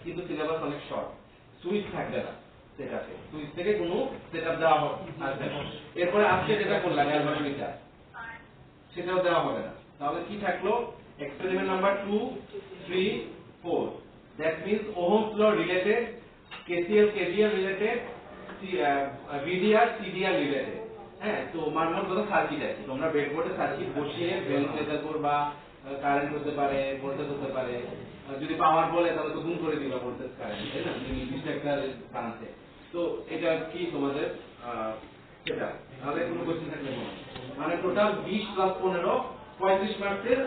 কিন্তু সিলেবাস অনেক শর্ট, সুইচ থাকবে না সেটআপে, সুইচ থেকে কোনো সেটআপ দেওয়া হবে আসবে না। এরপরে আজকে যেটা করলাম গ্যালভানোমিটার, সেটাও দেওয়া হবে না। তাহলে কি থাকলো? Experiment number 2, 3, 4, that means Ohm's law related, KCL KVL related, VDR CDR related. হ্যাঁ, তো মানমত কথা সার্কিট আছে, তোমরা ব্রেডবোর্ডে সার্কিট বসিয়ে ভ্যালু মেজার করবা, কারেন্ট হতে পারে, ভোল্টেজ হতে পারে, যদি পাওয়ার বলে তাহলে তো গুণ করে দিবা ভোল্টেজ কারেন্ট, তাই না, নির্দিষ্ট একটা বানাতে। তো এটা কি তোমাদের সেটা, তাহলে কোনো কোশ্চেন থাকলে না, মানে টোটাল 20 + 15 35 মার্কের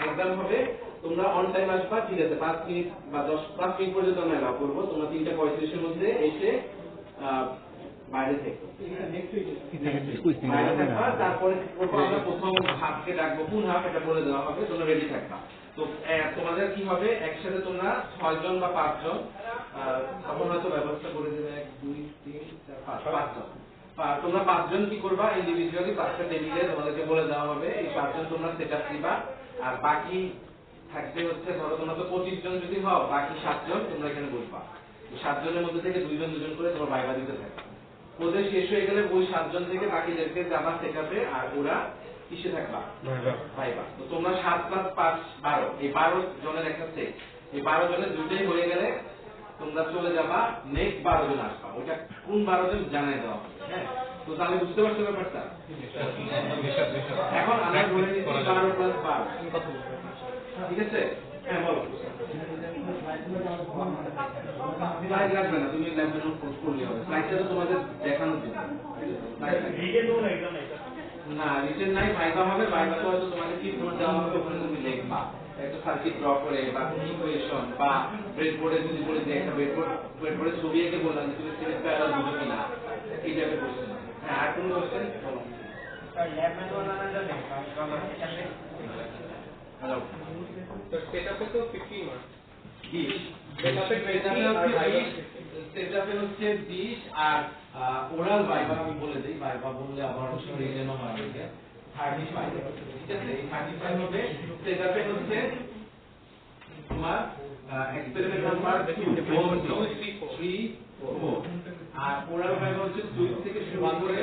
এক্সাম হবে। তোমরা অন টাইম আসবা, ঠিক আছে? 5 মিনিট বা 5 মিনিট পর্যন্ত আমরা অ্যালাউ করবো। তোমরা 3:35 এর মধ্যে এসে বাইরে থেকে তারপরে আমরা প্রথম হাফকে ডাকবো, কোন হাফ এটা বলে দেওয়া হবে, তোমরা রেডি থাকবা। তো তোমাদের কি হবে, একসাথে তোমরা 6 জন বা 5 জন, তখন হয়তো ব্যবস্থা করে দেবে 1 2 3 4 5 জন। তোমরা 5 জন কি করবা, ইন্ডিভিজুয়ালি 5টা টেবিলে তোমাদেরকে বলে দেওয়া হবে, এই 5 জন তোমরা সেটআপ দিবা। আর বাকি থাকতে হচ্ছে, ধরো তোমরা তো 25 জন যদি হও, বাকি 7 জন তোমরা এখানে বসবা। 7 জনের মধ্যে থেকে 2 জন 2 জন করে তোমরা ভাইবা দিতে থাকবে। ওদের শেষ হয়ে গেলে ওই 7 জন থেকে বাকিদেরকে যাবা সেটআপে, আর ওরা কিসে থাকবা, ভাইবা। তো তোমরা 7 + 5 12, এই 12 জনের একটা সেট, এই 12 জনের দুইটাই হয়ে গেলে তোমরা চলে যাবা, নেক্সট 12 জন আসবা, ওটা কোন 12 জন জানাই দেওয়া হবে। হ্যাঁ, তো তাহলে বুঝতে পারছো ব্যাপারটা? এখন আমরা বলে দিচ্ছি 12 + 12, ঠিক আছে? হ্যাঁ, বলো। স্লাইড লাগবে না, তুমি ল্যাব জন্য পোস্ট করলে হবে, স্লাইডটা তো তোমাদের দেখানোর জন্য। না, রিটেন নাই, ভাইবা হবে। ভাইবা তো হয়তো তোমাকে কি নোট দেওয়া হবে, ওখানে তুমি লিখবা একটা সার্কিট ড্র করে, বা ইকুয়েশন, বা ব্রেডবোর্ডে যদি বলে যে একটা ব্রেডবোর্ডে ছবি এঁকে বললাম যে তুমি সিরিজ প্যারালাল বুঝো কিনা, এই টাইপের কোশ্চেন। হ্যাঁ, আর কোনো কোশ্চেন? বলো। হ্যালো, তো সেটাতে তো 50 মার্ক, 20 সেটআপে হচ্ছে 20, আর ওরাল ভাইবা আমি বলে দিই, ভাইবা বললে আবার রিটেনও হয়, 35, ঠিক আছে? এই 35 হবে। সেটআপে হচ্ছে তোমার এক্সপেরিমেন্ট নাম্বার 2, 3, 4, আর ওরাল ভাইবা হচ্ছে 2 থেকে শুরু করে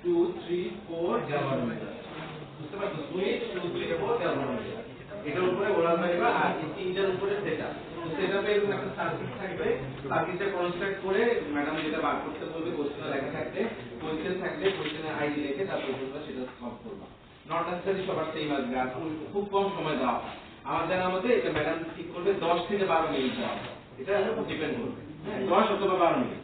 2, 3, 4 গ্যালভানোমিটার। বুঝতে পারছো? 2, 3, 4 গ্যালভানোমিটার, এটার উপরে ওরাল ভাইবা, আর এই 3টার উপরে সেটআপ। সেটআপে এরকম একটা সার্কিট থাকবে, সার্কিটটা কনস্ট্রাক্ট করে ম্যাডাম যেটা বার করতে বলবে, কোশ্চেন লেখা থাকবে, কোশ্চেন থাকলে কোশ্চেনের আইডি লিখে তারপর তোমরা সেটা সলভ করবা। নট নেসেসারি সবার সেম আসবে, আর খুব কম সময় দেওয়া হয়। আমার জানার মতে এটা ম্যাডাম ঠিক করবে 10 থেকে 12 মিনিট দেওয়া হবে, এটা ডিপেন্ড করবে। 10 অথবা 12 মিনিট,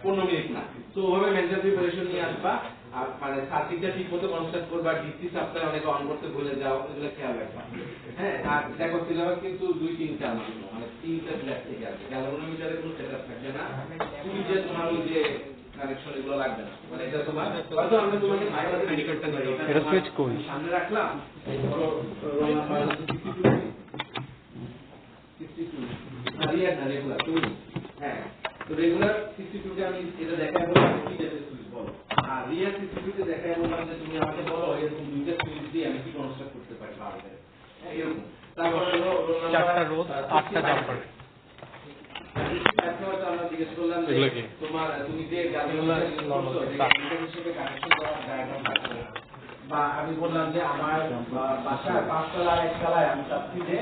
15 মিনিট না। তো ওভাবে মেন্টাল প্রিপারেশন নিয়ে আসবা, আর মানে সার্কিটটা ঠিক মতো কনস্ট্রাক্ট করবা, ডিসি সাপ্লাই অনেকে অন করতে ভুলে যাও, এগুলো খেয়াল রাখবা। হ্যাঁ, আর দেখো সিলেবাস কিন্তু 2-3টা আমাদের, মানে 3টা ব্ল্যাক থেকে আছে, গ্যালভানোমিটারে কোনো সেটআপ থাকবে না, তুমি যে তোমার ওই যে কানেকশন এগুলো লাগবে না, মানে এটা তোমার হয়তো আমরা তোমাকে ভাইবাতে মেডিকেলটা করি, এটা সুইচ করি সামনে রাখলাম, ধরো রোল নাম্বার 62 রেগুলার 2, হ্যাঁ তো রেগুলার 62 তে আমি এটা দেখাই বললাম কি টাইপের সুইচ বলো, আর রিয়েল 62 তে দেখাই বললাম যে তুমি আমাকে বলো এরকম দুইটা সুইচ দিয়ে আমি কি কনস্ট্রাক্ট করতে পারি বাড়িতে, এরকম। তারপর হলো 4টা রোধ 8টা জাম্পার। এখন আমরা জিজ্ঞেস করলাম যে তুমি যে হিসেবে কানেকশন করা ডায়াগ্রাম থাকবে, বা আমি বললাম যে আমার বাসার 5 তলা আর 1 তলায় আমি চাচ্ছি যে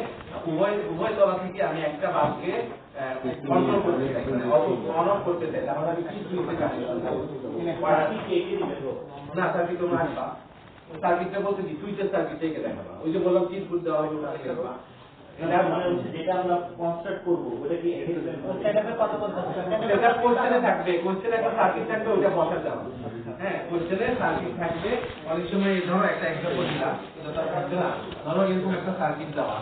উভয় তলা থেকে আমি একটা বাসকে কন্ট্রোল করতে চাই, অন অফ করতে চাই, তাহলে আমি কি সুইচে কানেকশন করব না সার্কিট তোমরা আসবা, সার্কিটটা বলতে কি সুইচের সার্কিট থেকে দেখাবা, ওই যে বললাম 3 ফুট দেওয়া হবে ওখানে দেখবা। এটা মানে হচ্ছে যেটা আমরা কনস্ট্রাক্ট করব ওটা কি সেটআপে কত এটা কোশ্চেনে থাকবে, কোশ্চেনে একটা সার্কিট থাকবে ওটা বসা যাবে। হ্যাঁ কোশ্চেনে সার্কিট থাকবে, অনেক সময় এই ধরো একটা एग्जांपल দিলাম, এটা তো থাকবে না, ধরো এরকম একটা সার্কিট দেওয়া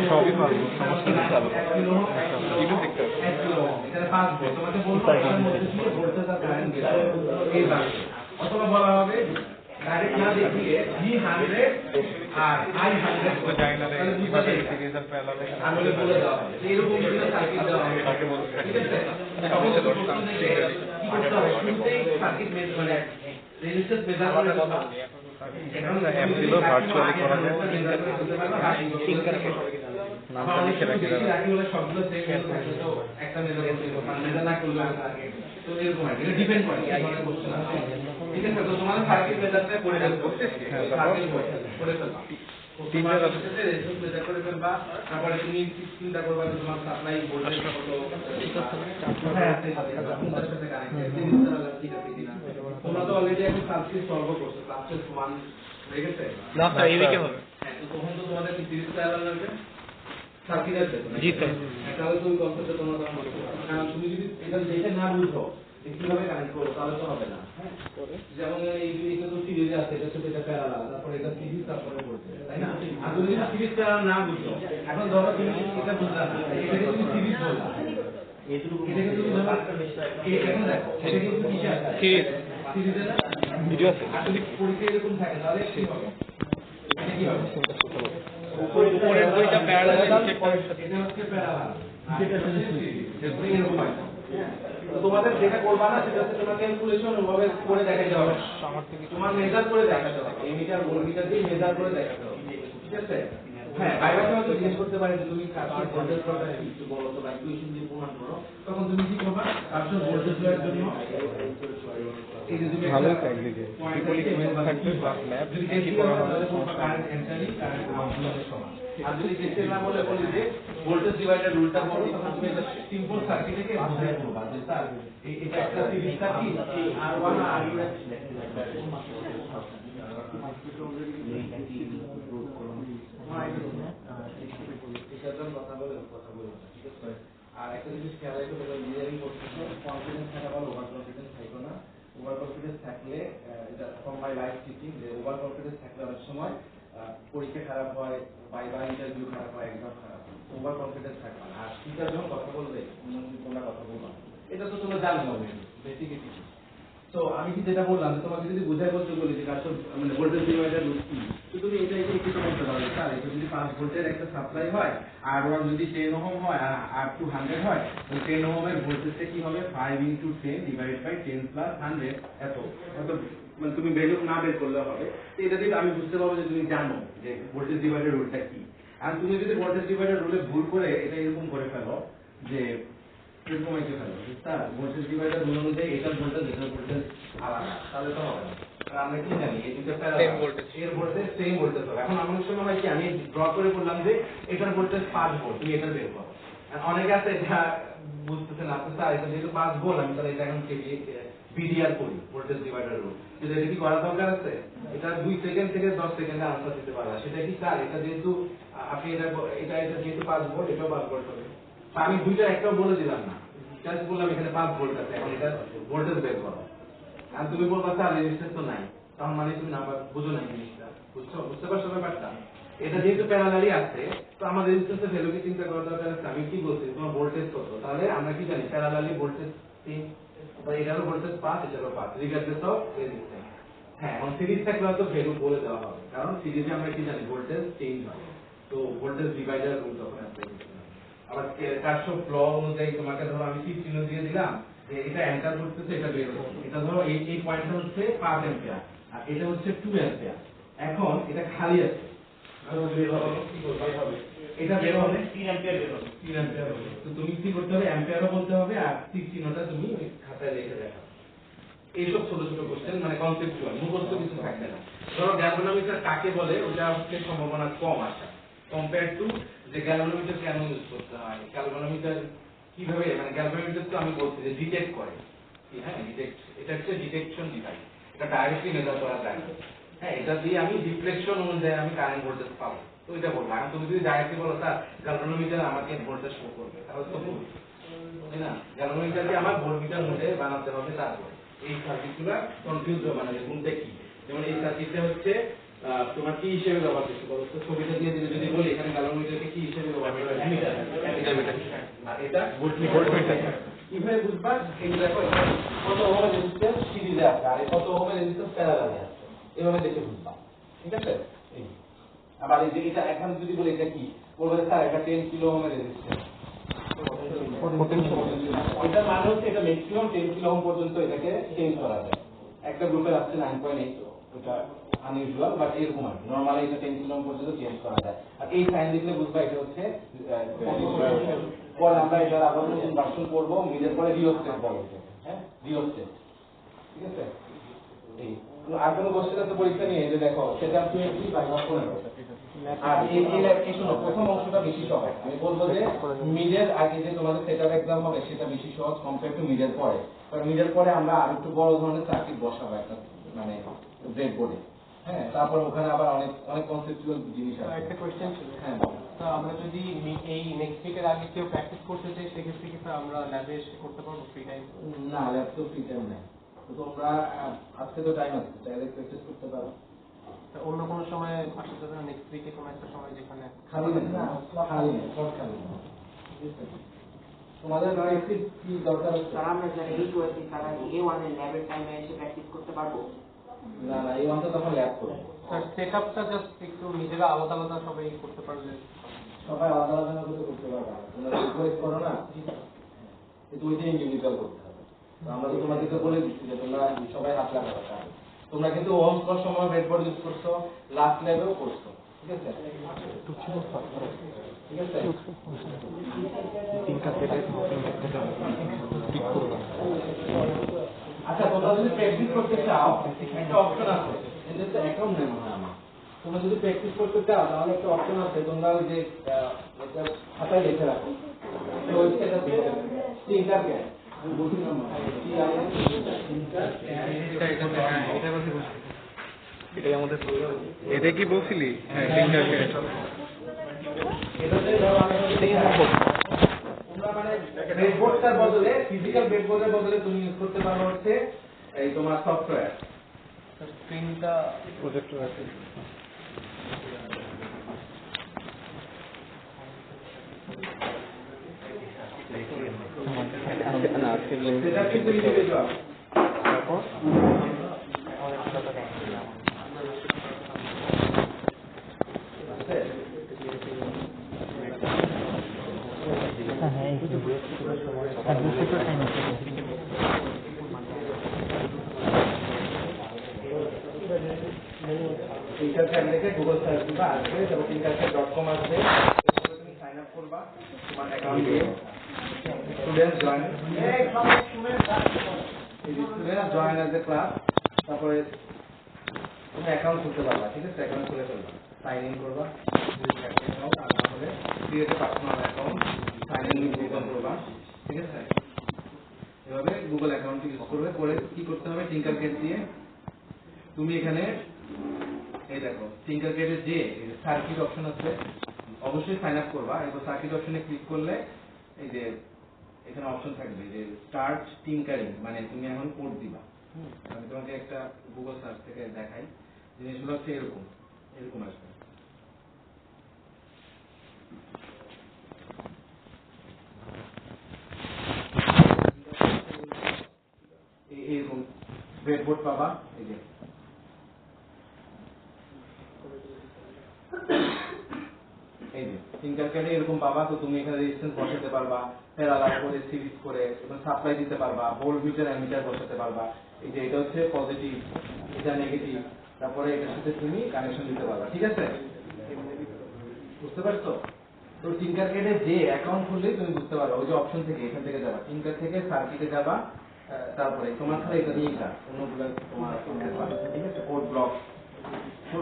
সবই পারবো, সমস্যা নেই। এখানে 5 ভোল্ট তোমাকে বলবো এর মধ্যে দিয়ে ভোল্টেজ আর কারেন্ট বের করো এই বাক্স, অথবা বলা হবে ডাইরেক্ট না দেখিয়ে V100 আর I100 তো জানি না রে কিভাবে সিরিজ আর প্যারালাল আমি বলে দাও এরকম একটা সার্কিট দেওয়া হবে, ঠিক আছে? তখন তো প্রশ্ন থেকে কি করতে হবে, শুরুতেই সার্কিট মেজ মানে রেজিস্ট্যান্স মেজার করে কথা, এখন এমসিলো ভার্চুয়ালি করা যায়, নামটা লিখে রাখি সবগুলো সেম থাকবে, তো একটা মেজার করতে মেজার না করলে আগে তো এরকম হয়, এটা ডিপেন্ড করে কি ধরনের কোশ্চেন আছে, ঠিক আছে? তো তোমাদের সার্কিট মেজারটা করে ফেলবো, সার্কিট করে ফেলবা, তিনটা রাস্তাতে রেজিস্ট্যান্স মেজার করে ফেলবা, তারপরে তুমি চিন্তা করবা যে তোমার সাপ্লাই ভোল্টেজ কত, হ্যাঁ কোনটার সাথে কানেক্টেড, ঠিক আছে কিনা। তোমরা তো অলরেডি একটা সার্কিট সলভ করছো, ক্লাসের 1 হয়ে গেছে না স্যার এইদিকে হবে। হ্যাঁ, তো তখন তো তোমাদের কি সিরিজ প্যারালাল লাগবে, সার্কিট আছে জি স্যার। তাহলে তুমি কনসেপ্টটা তোমরা তখন বুঝতে পারবে, কারণ তুমি যদি এটা দেখে না বুঝো কিভাবে কানেক্ট করো তাহলে তো হবে না। হ্যাঁ যেমন এটা তো সিরিজে আছে, এটা সাথে এটা প্যারালাল, তারপর এটা সিরিজ, তারপরে ভোল্টেজ, তাই না? আর তুমি যদি সিরিজ প্যারালাল না বুঝো, এখন ধরো তুমি এটা বুঝলা না, এটাকে তুমি সিরিজ বললা, এটাকে তুমি ধরো এখন দেখো এটা কিন্তু কিসে আছে, সিরিজে না, ভিডিও আছে। আর যদি পরীক্ষা এরকম থাকে তাহলে কি হবে, এটা কি হবে, উপরের দুইটা প্যারালাল এটা হচ্ছে প্যারালাল, যেটা হচ্ছে সিরিজ, এরকম হয়। তো তোমাদের যেটা করবা না সেটা হচ্ছে তোমার ক্যালকুলেশন ওভাবে করে দেখাতে হবে, তোমার মেজার করে দেখাতে হবে, এমিটার ভোল্টমিটার দিয়ে মেজার করে দেখাতে হবে, ঠিক আছে? হ্যাঁ বাইরে থেকে হয়তো জিজ্ঞেস করতে পারে যে তুমি কার ভোল্টেজ কত একটু বলো তো, বা ইকুয়েশন দিয়ে প্রমাণ করো, তখন তুমি কি করবা, কারণ ভোল্টেজ দেওয়ার জন্য এই যে তুমি ভালোই একদিকে ইকুইভ্যালেন্স থাকবে প্লাস ম্যাপ যদি কি এসি করা করা হবে তাহলে তোমার কারেন্ট এন্টারি কারেন্ট আউটফ্লোর সমান, আর যদি এসি না বলে যে ভোল্টেজ ডিভাইডার রুলটা বলি, তখন তুমি এটা সিম্পল সার্কিট থেকে বুঝিয়ে করবা যে স্যার এটা একটা সিরিজ সার্কিট, R1 আর R2 আর একটা জিনিস খেয়াল রাখতে হবে, ইঞ্জিনিয়ারিং করতেছো কনফিডেন্স থাকা ভালো, ওভার কনফিডেন্স থাকো না। ওভার কনফিডেন্স থাকলে এটা ফ্রম মাই লাইফ টিচিং, যে ওভার কনফিডেন্স থাকলে অনেক সময় পরীক্ষা খারাপ হয়, বাইবা ইন্টারভিউ খারাপ হয়, এক্সাম খারাপ হয়। ওভার কনফিডেন্স থাকবে না, আর টিচার যখন কথা বলবে তোমরা কথা বলবা, এটা তো তোমরা জানো বেসিক কিছু। তো আমি কি যেটা বললাম যে তোমাকে যদি বুঝাই বলতে বলি যে কাজ মানে ভোল্টেজ ডিভাইডার রুল কি, তো তুমি এটা একটু বলতে পারবে স্যার এটা যদি 5 ভোল্টের একটা সাপ্লাই হয়, R1 যদি 10 ওহম হয় আর R2 100 হয়, তো 10 ওহমের ভোল্টেজটা কি হবে 5 × 10 ডিভাইডেড বাই 10 + 100, এত মানে তুমি ভ্যালু না বের করলে হবে। তো এটা দিয়ে আমি বুঝতে পারবো যে তুমি জানো যে ভোল্টেজ ডিভাইডার রুলটা কি। আর তুমি যদি ভোল্টেজ ডিভাইডার রুলে ভুল করে এটা এরকম করে ফেলো যে এরকম একটা ফেলো স্যার ভোল্টেজ ডিভাইডার রুল অনুযায়ী এটা ভোল্টেজ এটা ভোল্টেজ আলাদা, তাহলে তো হবে না। আমরা কি জানি এই দুটো সেম ভোল্টেজ, এর ভোল্টেজ সেম ভোল্টেজ হবে। এখন আমার সময় হয় কি আমি ড্র করে বললাম যে এটার ভোল্টেজ 5 ভোল্ট, তুমি এটা বের করো। অনেকে আছে এটা বুঝতেছে না, স্যার এটা যেহেতু 5 ভোল্ট আমি তাহলে এটা এখন বিডিআর করি, ভোল্টেজ ডিভাইডার রুল। কিন্তু এটা কি করা দরকার আছে? এটা 2 সেকেন্ড থেকে 10 সেকেন্ডে আনসার দিতে পারবে। সেটা কি স্যার এটা যেহেতু আপনি এটা যেহেতু 5 ভোল্ট এটাও 5 ভোল্ট হবে, আমি দুইটা একটাও বলে দিলাম না, জাস্ট বললাম এখানে 5 ভোল্ট আছে, এখন এটা ভোল্টেজ বের করো। আর তুমি বলবা স্যার রেজিস্ট্যান্স তো নাই, তখন মানে তুমি নাম্বার বুঝো না জিনিসটা, বুঝতে পারছো ব্যাপারটা? এটা যেহেতু প্যারালালি আছে, তো আমার রেজিস্ট্যান্সের ভ্যালু কি চিন্তা করা দরকার আছে? আমি কি বলছি তোমার ভোল্টেজ কত, তাহলে আমরা কি জানি প্যারালালি ভোল্টেজ 3, বা এটারও ভোল্টেজ 5 এটারও 5 রিগার্ডলেস অফ রেজিস্ট্যান্স। হ্যাঁ এখন সিরিজ থাকলে তো ভ্যালু বলে দেওয়া হবে, কারণ সিরিজে আমরা কি জানি ভোল্টেজ চেঞ্জ হয়। তো ভোল্টেজ ডিভাইডার তখন অ্যাপ্লাই করতে হবে। আবার কারশফ ল অনুযায়ী তোমাকে ধরো আমি তীর চিহ্ন দিয়ে দিলাম যে এটা এন্টার করতেছে, এটা বের হচ্ছে, এটা ধরো এই পয়েন্টটা হচ্ছে 5 অ্যাম্পিয়ার আর এটা হচ্ছে 2 অ্যাম্পিয়ার। এখন এটা খালি আছে, এটা বের হবে 3 অ্যাম্পিয়ার বের হবে, 3 অ্যাম্পিয়ার হবে। তো তুমি কি করতে হবে, অ্যাম্পিয়ারও বলতে হবে আর তীর চিহ্নটা তুমি ওই খাতায় লিখে দেখাও। এইসব ছোট ছোট কোশ্চেন মানে কনসেপচুয়াল, মুখস্থ কিছু থাকবে না। ধরো গ্যালভানোমিটার কাকে বলে, ওটা হচ্ছে সম্ভাবনা কম আসা কম্পেয়ার টু যে গ্যালভানোমিটার কেন ইউজ করতে হয়, গ্যালভানোমিটার কিভাবে, মানে গ্যালভানোমিটার তো আমি বলছি যে ডিটেক্ট করে, হ্যাঁ ডিটেক্ট, এটা হচ্ছে ডিটেকশন ডিভাইস, এটা ডাইরেক্টলি মেজার করা যায় না। হ্যাঁ, এটা দিয়ে আমি রিফ্লেকশন অনুযায়ী আমি কারেন্ট ভোল্টেজ পাবো, তো এটা বলবো। আর তুমি যদি ডাইরেক্টলি বলো স্যার গ্যালভানোমিটার আমাকে ভোল্টেজ শো করবে, তাহলে তো ভুল, তাই না? গ্যালভানোমিটার দিয়ে আমার ভোল্টমিটার মধ্যে বানাতে হবে, তারপরে এই সার্কিটগুলো কনফিউজ হবে মানে কোনটা কি। যেমন এই সার্কিটটা হচ্ছে তোমার কি হিসেবে ব্যবহার করতে পারো, তো ছবিটা দিয়ে দিলে যদি বলি এখানে গ্যালভানোমিটারকে কি হিসেবে ব্যবহার করা হয়, অ্যামিটার, আর এটা ভোল্টমিটার। কিভাবে বুঝবা, এই দেখো এখানে কত ওহমের রেজিস্ট্যান্স সিরিজে আছে আর কত ওহমের রেজিস্ট্যান্স প্যারালালে আছে, এভাবে দেখে বুঝবা, ঠিক আছে? এই আবার এই যে এটা এখন যদি বলি এটা কি বলবে, স্যার এটা 10 কিলো ওহমের রেজিস্ট্যান্স, এটা মানে হচ্ছে এটা ম্যাক্সিমাম 10 কিলো ওহম পর্যন্ত এটাকে চেঞ্জ করা যায়। একটা গ্রুপের আছে 9.8, ওটা আনইউজুয়াল বাট এরকম আর নরমালি এটা 10 কিলো ওহম পর্যন্ত চেঞ্জ করা যায়। আর এই সাইন দিলে বুঝবা এটা হচ্ছে পরে আমরা এটা আবার নতুন ভার্সন করব, মিলের পরে রিওস্টেট বলে, হ্যাঁ রিওস্টেট, ঠিক আছে? এই আর কোনো কোশ্চেন আছে পরীক্ষা নিয়ে, যে দেখো সেটা তুমি কি বাইবা করে নাও। আর এই শোনো, প্রথম অংশটা বেশি সহজ, আমি বলবো যে মিডের আগে যে তোমাদের সেটআপ এক্সাম হবে সেটা বেশি সহজ কম্পেয়ার টু মিডের পরে, কারণ মিডের পরে আমরা আর একটু বড় ধরনের সার্কিট বসাবো একটা মানে ব্রেডবোর্ডে, হ্যাঁ তারপর ওখানে আবার অনেক অনেক কনসেপচুয়াল জিনিস আছে। একটা কোশ্চেন ছিল, হ্যাঁ, তো আমরা যদি এই নেক্সট উইকের আগে কেউ প্র্যাকটিস করতে চাই সেক্ষেত্রে কি আমরা ল্যাবে এসে করতে পারবো ফ্রি টাইম? না ল্যাব তো ফ্রি টাইম নেই, তো তোমরা আজকে তো টাইম আছে, চাইলে প্র্যাকটিস করতে পারো। অন্য কোনো সময় আসা যাবে না, নেক্সট উইকে কোনো একটা সময় যেখানে খালি না, খালি না, সব খালি না। তোমাদের কি দরকার হচ্ছে? স্যার আমরা যারা এই করেছি তারা A1 এর ল্যাবের টাইমে এসে প্র্যাকটিস করতে পারবো? না না, এই অন্তত তখন ল্যাব করবো। স্যার সেটআপটা জাস্ট একটু নিজেরা আলাদা আলাদা সবাই করতে পারবে। সবাই আলাদা আলাদা করে করতে পারবে, তোমরা রিকোয়েস্ট করো না, কিন্তু ওইটা ইন্ডিভিজুয়াল করতে হবে। তো আমরা তো তোমাদেরকে বলে দিচ্ছি যে তোমরা সবাই হাত লাগাতে পারো। তোমরা কিন্তু ওহম কর সময় ব্রেডবোর্ড ইউজ করছো, লাস্ট ল্যাবেও করছো, ঠিক আছে? ঠিক আছে, আচ্ছা তোমরা যদি প্র্যাকটিস করতে চাও একটা অপশন আছে, এটা অ্যাকাউন্ট নেই মনে হয় আমার। তোমরা যদি প্র্যাকটিস করতে চাও তাহলে একটা অপশন আছে, তোমরা ওই যে খাতায় লিখে রাখো, তো ওইটা টিঙ্কার ক্যাট, আমি বলছিলাম এটাই আমাদের, এটা কি বলছিলি? হ্যাঁ তোমরা মানে ব্রেডবোর্ডটার বদলে, ফিজিক্যাল ব্রেডবোর্ডের বদলে তুমি ইউজ করতে পারো হচ্ছে এই তোমার সফটওয়্যার। স্ক্রিনটা প্রজেক্টর আছে। সেটা কিন্তু ইন্ডিভিজুয়াল। টিঙ্কারক্যাড লিখে গুগল সার্চ দিবা, আসবে, তারপর tinkercad.com আসবে, তুমি সাইন আপ করবা তোমার অ্যাকাউন্ট দিয়ে, student join, student join as a class, তারপরে তুমি অ্যাকাউন্ট খুলতে পারবা, ঠিক আছে? অ্যাকাউন্ট খুলে ফেলবা, সাইন ইন করবা, অ্যাকাউন্ট আর না হলে create a personal account, sign in with Google করবা, ঠিক আছে? এভাবে গুগল অ্যাকাউন্ট ইউজ করবে, করে কি করতে হবে, টিঙ্কারক্যাড দিয়ে তুমি এখানে এই দেখো টিঙ্কারক্যাডের যে সার্কিট অপশন আছে অবশ্যই সাইন আপ করবা, এবার সার্কিট অপশনে ক্লিক করলে এই যে এখানে অপশন থাকবে যে স্টার্ট টিঙ্কারিং, মানে তুমি এখন কোড দিবা। আমি তোমাকে একটা গুগল সার্চ থেকে দেখাই, জিনিসগুলো হচ্ছে এরকম এরকম আসবে। এইরকম ব্রেডবোর্ড পাবা, এই যে টিঙ্কারক্যাডে এরকম পাবা, তো তুমি এখানে রেজিস্ট্যান্স বসাতে পারবা, প্যারালাল করে সিরিজ করে সাপ্লাই দিতে পারবা, ভোল্ট মিটার অ্যামিটার বসাতে পারবা। এই যে এটা হচ্ছে পজিটিভ, এটা নেগেটিভ, তারপরে এটার সাথে তুমি কানেকশন দিতে পারবা। ঠিক আছে, বুঝতে পারছো? তো টিঙ্কারক্যাডে যে অ্যাকাউন্ট খুললে তুমি বুঝতে পারবা, ওই যে অপশন থেকে এখান থেকে যাবা, টিঙ্কার থেকে সার্কিটে যাবা, তারপরে তোমার খালি এটা নিয়ে যা, অন্যগুলো তোমার ঠিক আছে। কোড ব্লক তো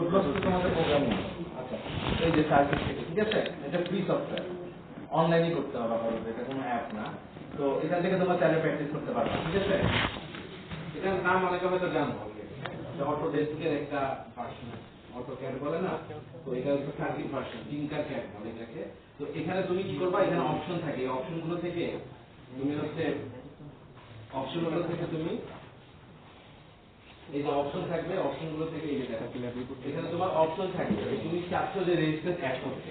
তোমাদের প্রোগ্রামিং। আচ্ছা, এই যে সার্কিট থেকে, ঠিক আছে, এটা ফ্রি সফটওয়্যার, অনলাইনে করতে হবে আপাতত, এটা কোনো অ্যাপ না। তো এখান থেকে তোমার চাইলে প্র্যাকটিস করতে পারবা। ঠিক আছে, এটার নাম অনেকে হয়তো জানো, অটোডেস্কের একটা ভার্সন, অটোক্যাড বলে না, তো এটা হচ্ছে সার্কিট ভার্সন, টিঙ্কারক্যাড বলে এটাকে। তো এখানে তুমি কি করবা, এখানে অপশন থাকে, এই অপশনগুলো থেকে তুমি হচ্ছে অপশনগুলো থেকে তুমি এই যে অপশন থাকবে, অপশনগুলো থেকে এই যে দেখো এখানে তোমার অপশন থাকবে, তুমি চাচ্ছ যে রেজিস্ট্যান্স অ্যাড করতে,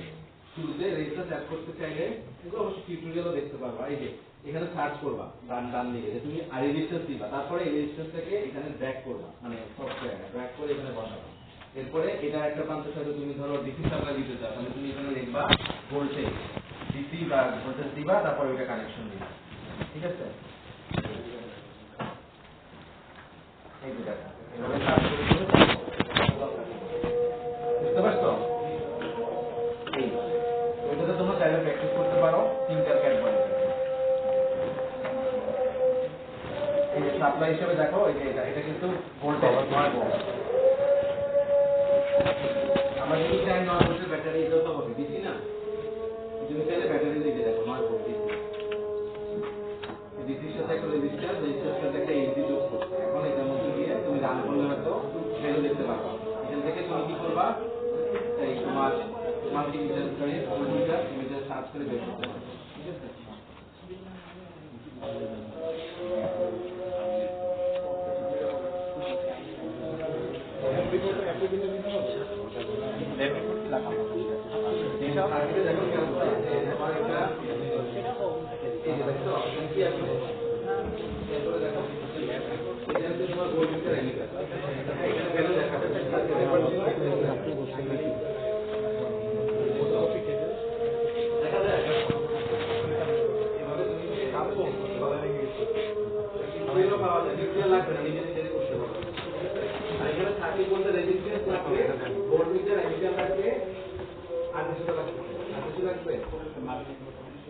শুরুতে রেজিস্ট্যান্স অ্যাড করতে চাইলে এগুলো অবশ্যই টিউটোরিয়ালও দেখতে পারবা। এই যে এখানে সার্চ করবা ডান দিকে যে তুমি আর রেজিস্ট্যান্স দিবা, তারপরে এই রেজিস্ট্যান্স থেকে এখানে ড্র্যাগ করবা, মানে সফটওয়্যারে ড্র্যাগ করে এখানে বসাবা। এরপরে এটা একটা প্রান্তের সাথে তুমি ধরো ডিসি সাপ্লাই দিতে চাও, তাহলে তুমি এখানে লিখবা ভোল্টেজ ডিসি বা ভোল্টেজ দিবা, তারপরে ওইটা কানেকশন দিবা। ঠিক আছে, এই যে দেখো এভাবে কাজ করে বুঝতে পারছো? ওইটাতে তোমরা চাইলে প্র্যাকটিস করতে পারো, টিঙ্কারক্যাড বলে। এই যে সাপ্লাই হিসেবে দেখো, এই যে এটা কিন্তু ভোল্টেজ 9 ভোল্ট। আমরা যদি চাই 9 ভোল্টের ব্যাটারি যত হবে ডিসি না, তুমি চাইলে ব্যাটারি দিতে দেখো 9 ভোল্ট ডিসি। ডিসির সাথে একটা রেজিস্ট্যান্স সাথে একটা এলইডি যোগ করতে, এখন এটার মধ্যে দিয়ে তুমি রান করলে হয়তো ভ্যালু দেখতে পারবা। এখান থেকে তুমি কি করবা, এই তোমার মাল্টিমিটার করে ভোল্টমিটার ইমিটার সার্চ করে বের করতে পারবে। ঠিক আছে,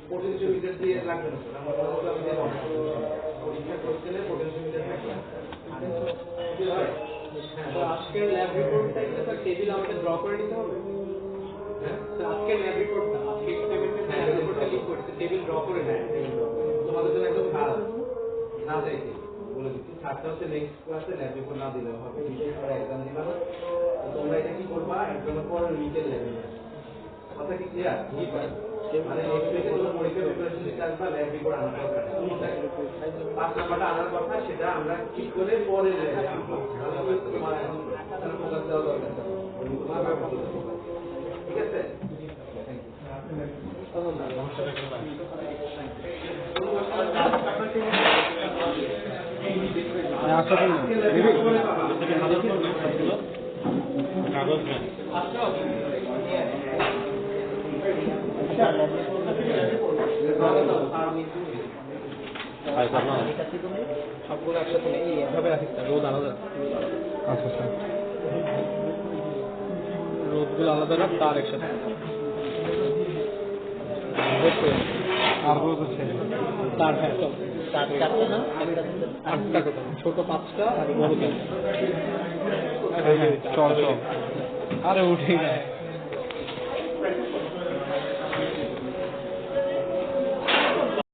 পোটেনশিওমিটার দিয়ে লাগবে না, পরীক্ষা করতে গেলে পোটেনশিওমিটার থাকবে। আজকের ল্যাব রিপোর্টটা একটা টেবিল আমাদের ড্র করে নিতে হবে। হ্যাঁ, আজকের ল্যাব রিপোর্টটা আজকে ল্যাব রিপোর্টটা লিখ করতে টেবিল ড্র করে নেয়, তোমাদের জন্য একদম খারাপ না চাইছি বলে দিচ্ছি। ছাড়তে হচ্ছে নেক্সট ক্লাসে ল্যাব রিপোর্ট না দিলেও হবে, বিশেষ করে এক্সাম দিবা না। তোমরা এটা কি করবা, একজনের পর নিচে লেভেল কথা কি ক্লিয়ার? মানে এক্সপেক্টে তোমরা পরীক্ষার প্রিপারেশন নিতে আসবা, ল্যাব রিপোর্ট আনার দরকার নেই। 5 নাম্বারটা আনার কথা, সেটা আমরা ঠিক করে পরে তোমার এখন ফোকাস দেওয়া দরকার, তোমার ব্যাপার। ঠিক আছে, সবগুলো একসাথে নেই, এইভাবে রাখিস না, রোদ আলাদা। আচ্ছা আচ্ছা, রোদগুলো আলাদা রাখ, তার একসাথে। আর রোদ হচ্ছে তার, হ্যাঁ চল, 8টা কথা, ছোট 5টা আর বড় 3টা। চল চল, আরে উঠি না।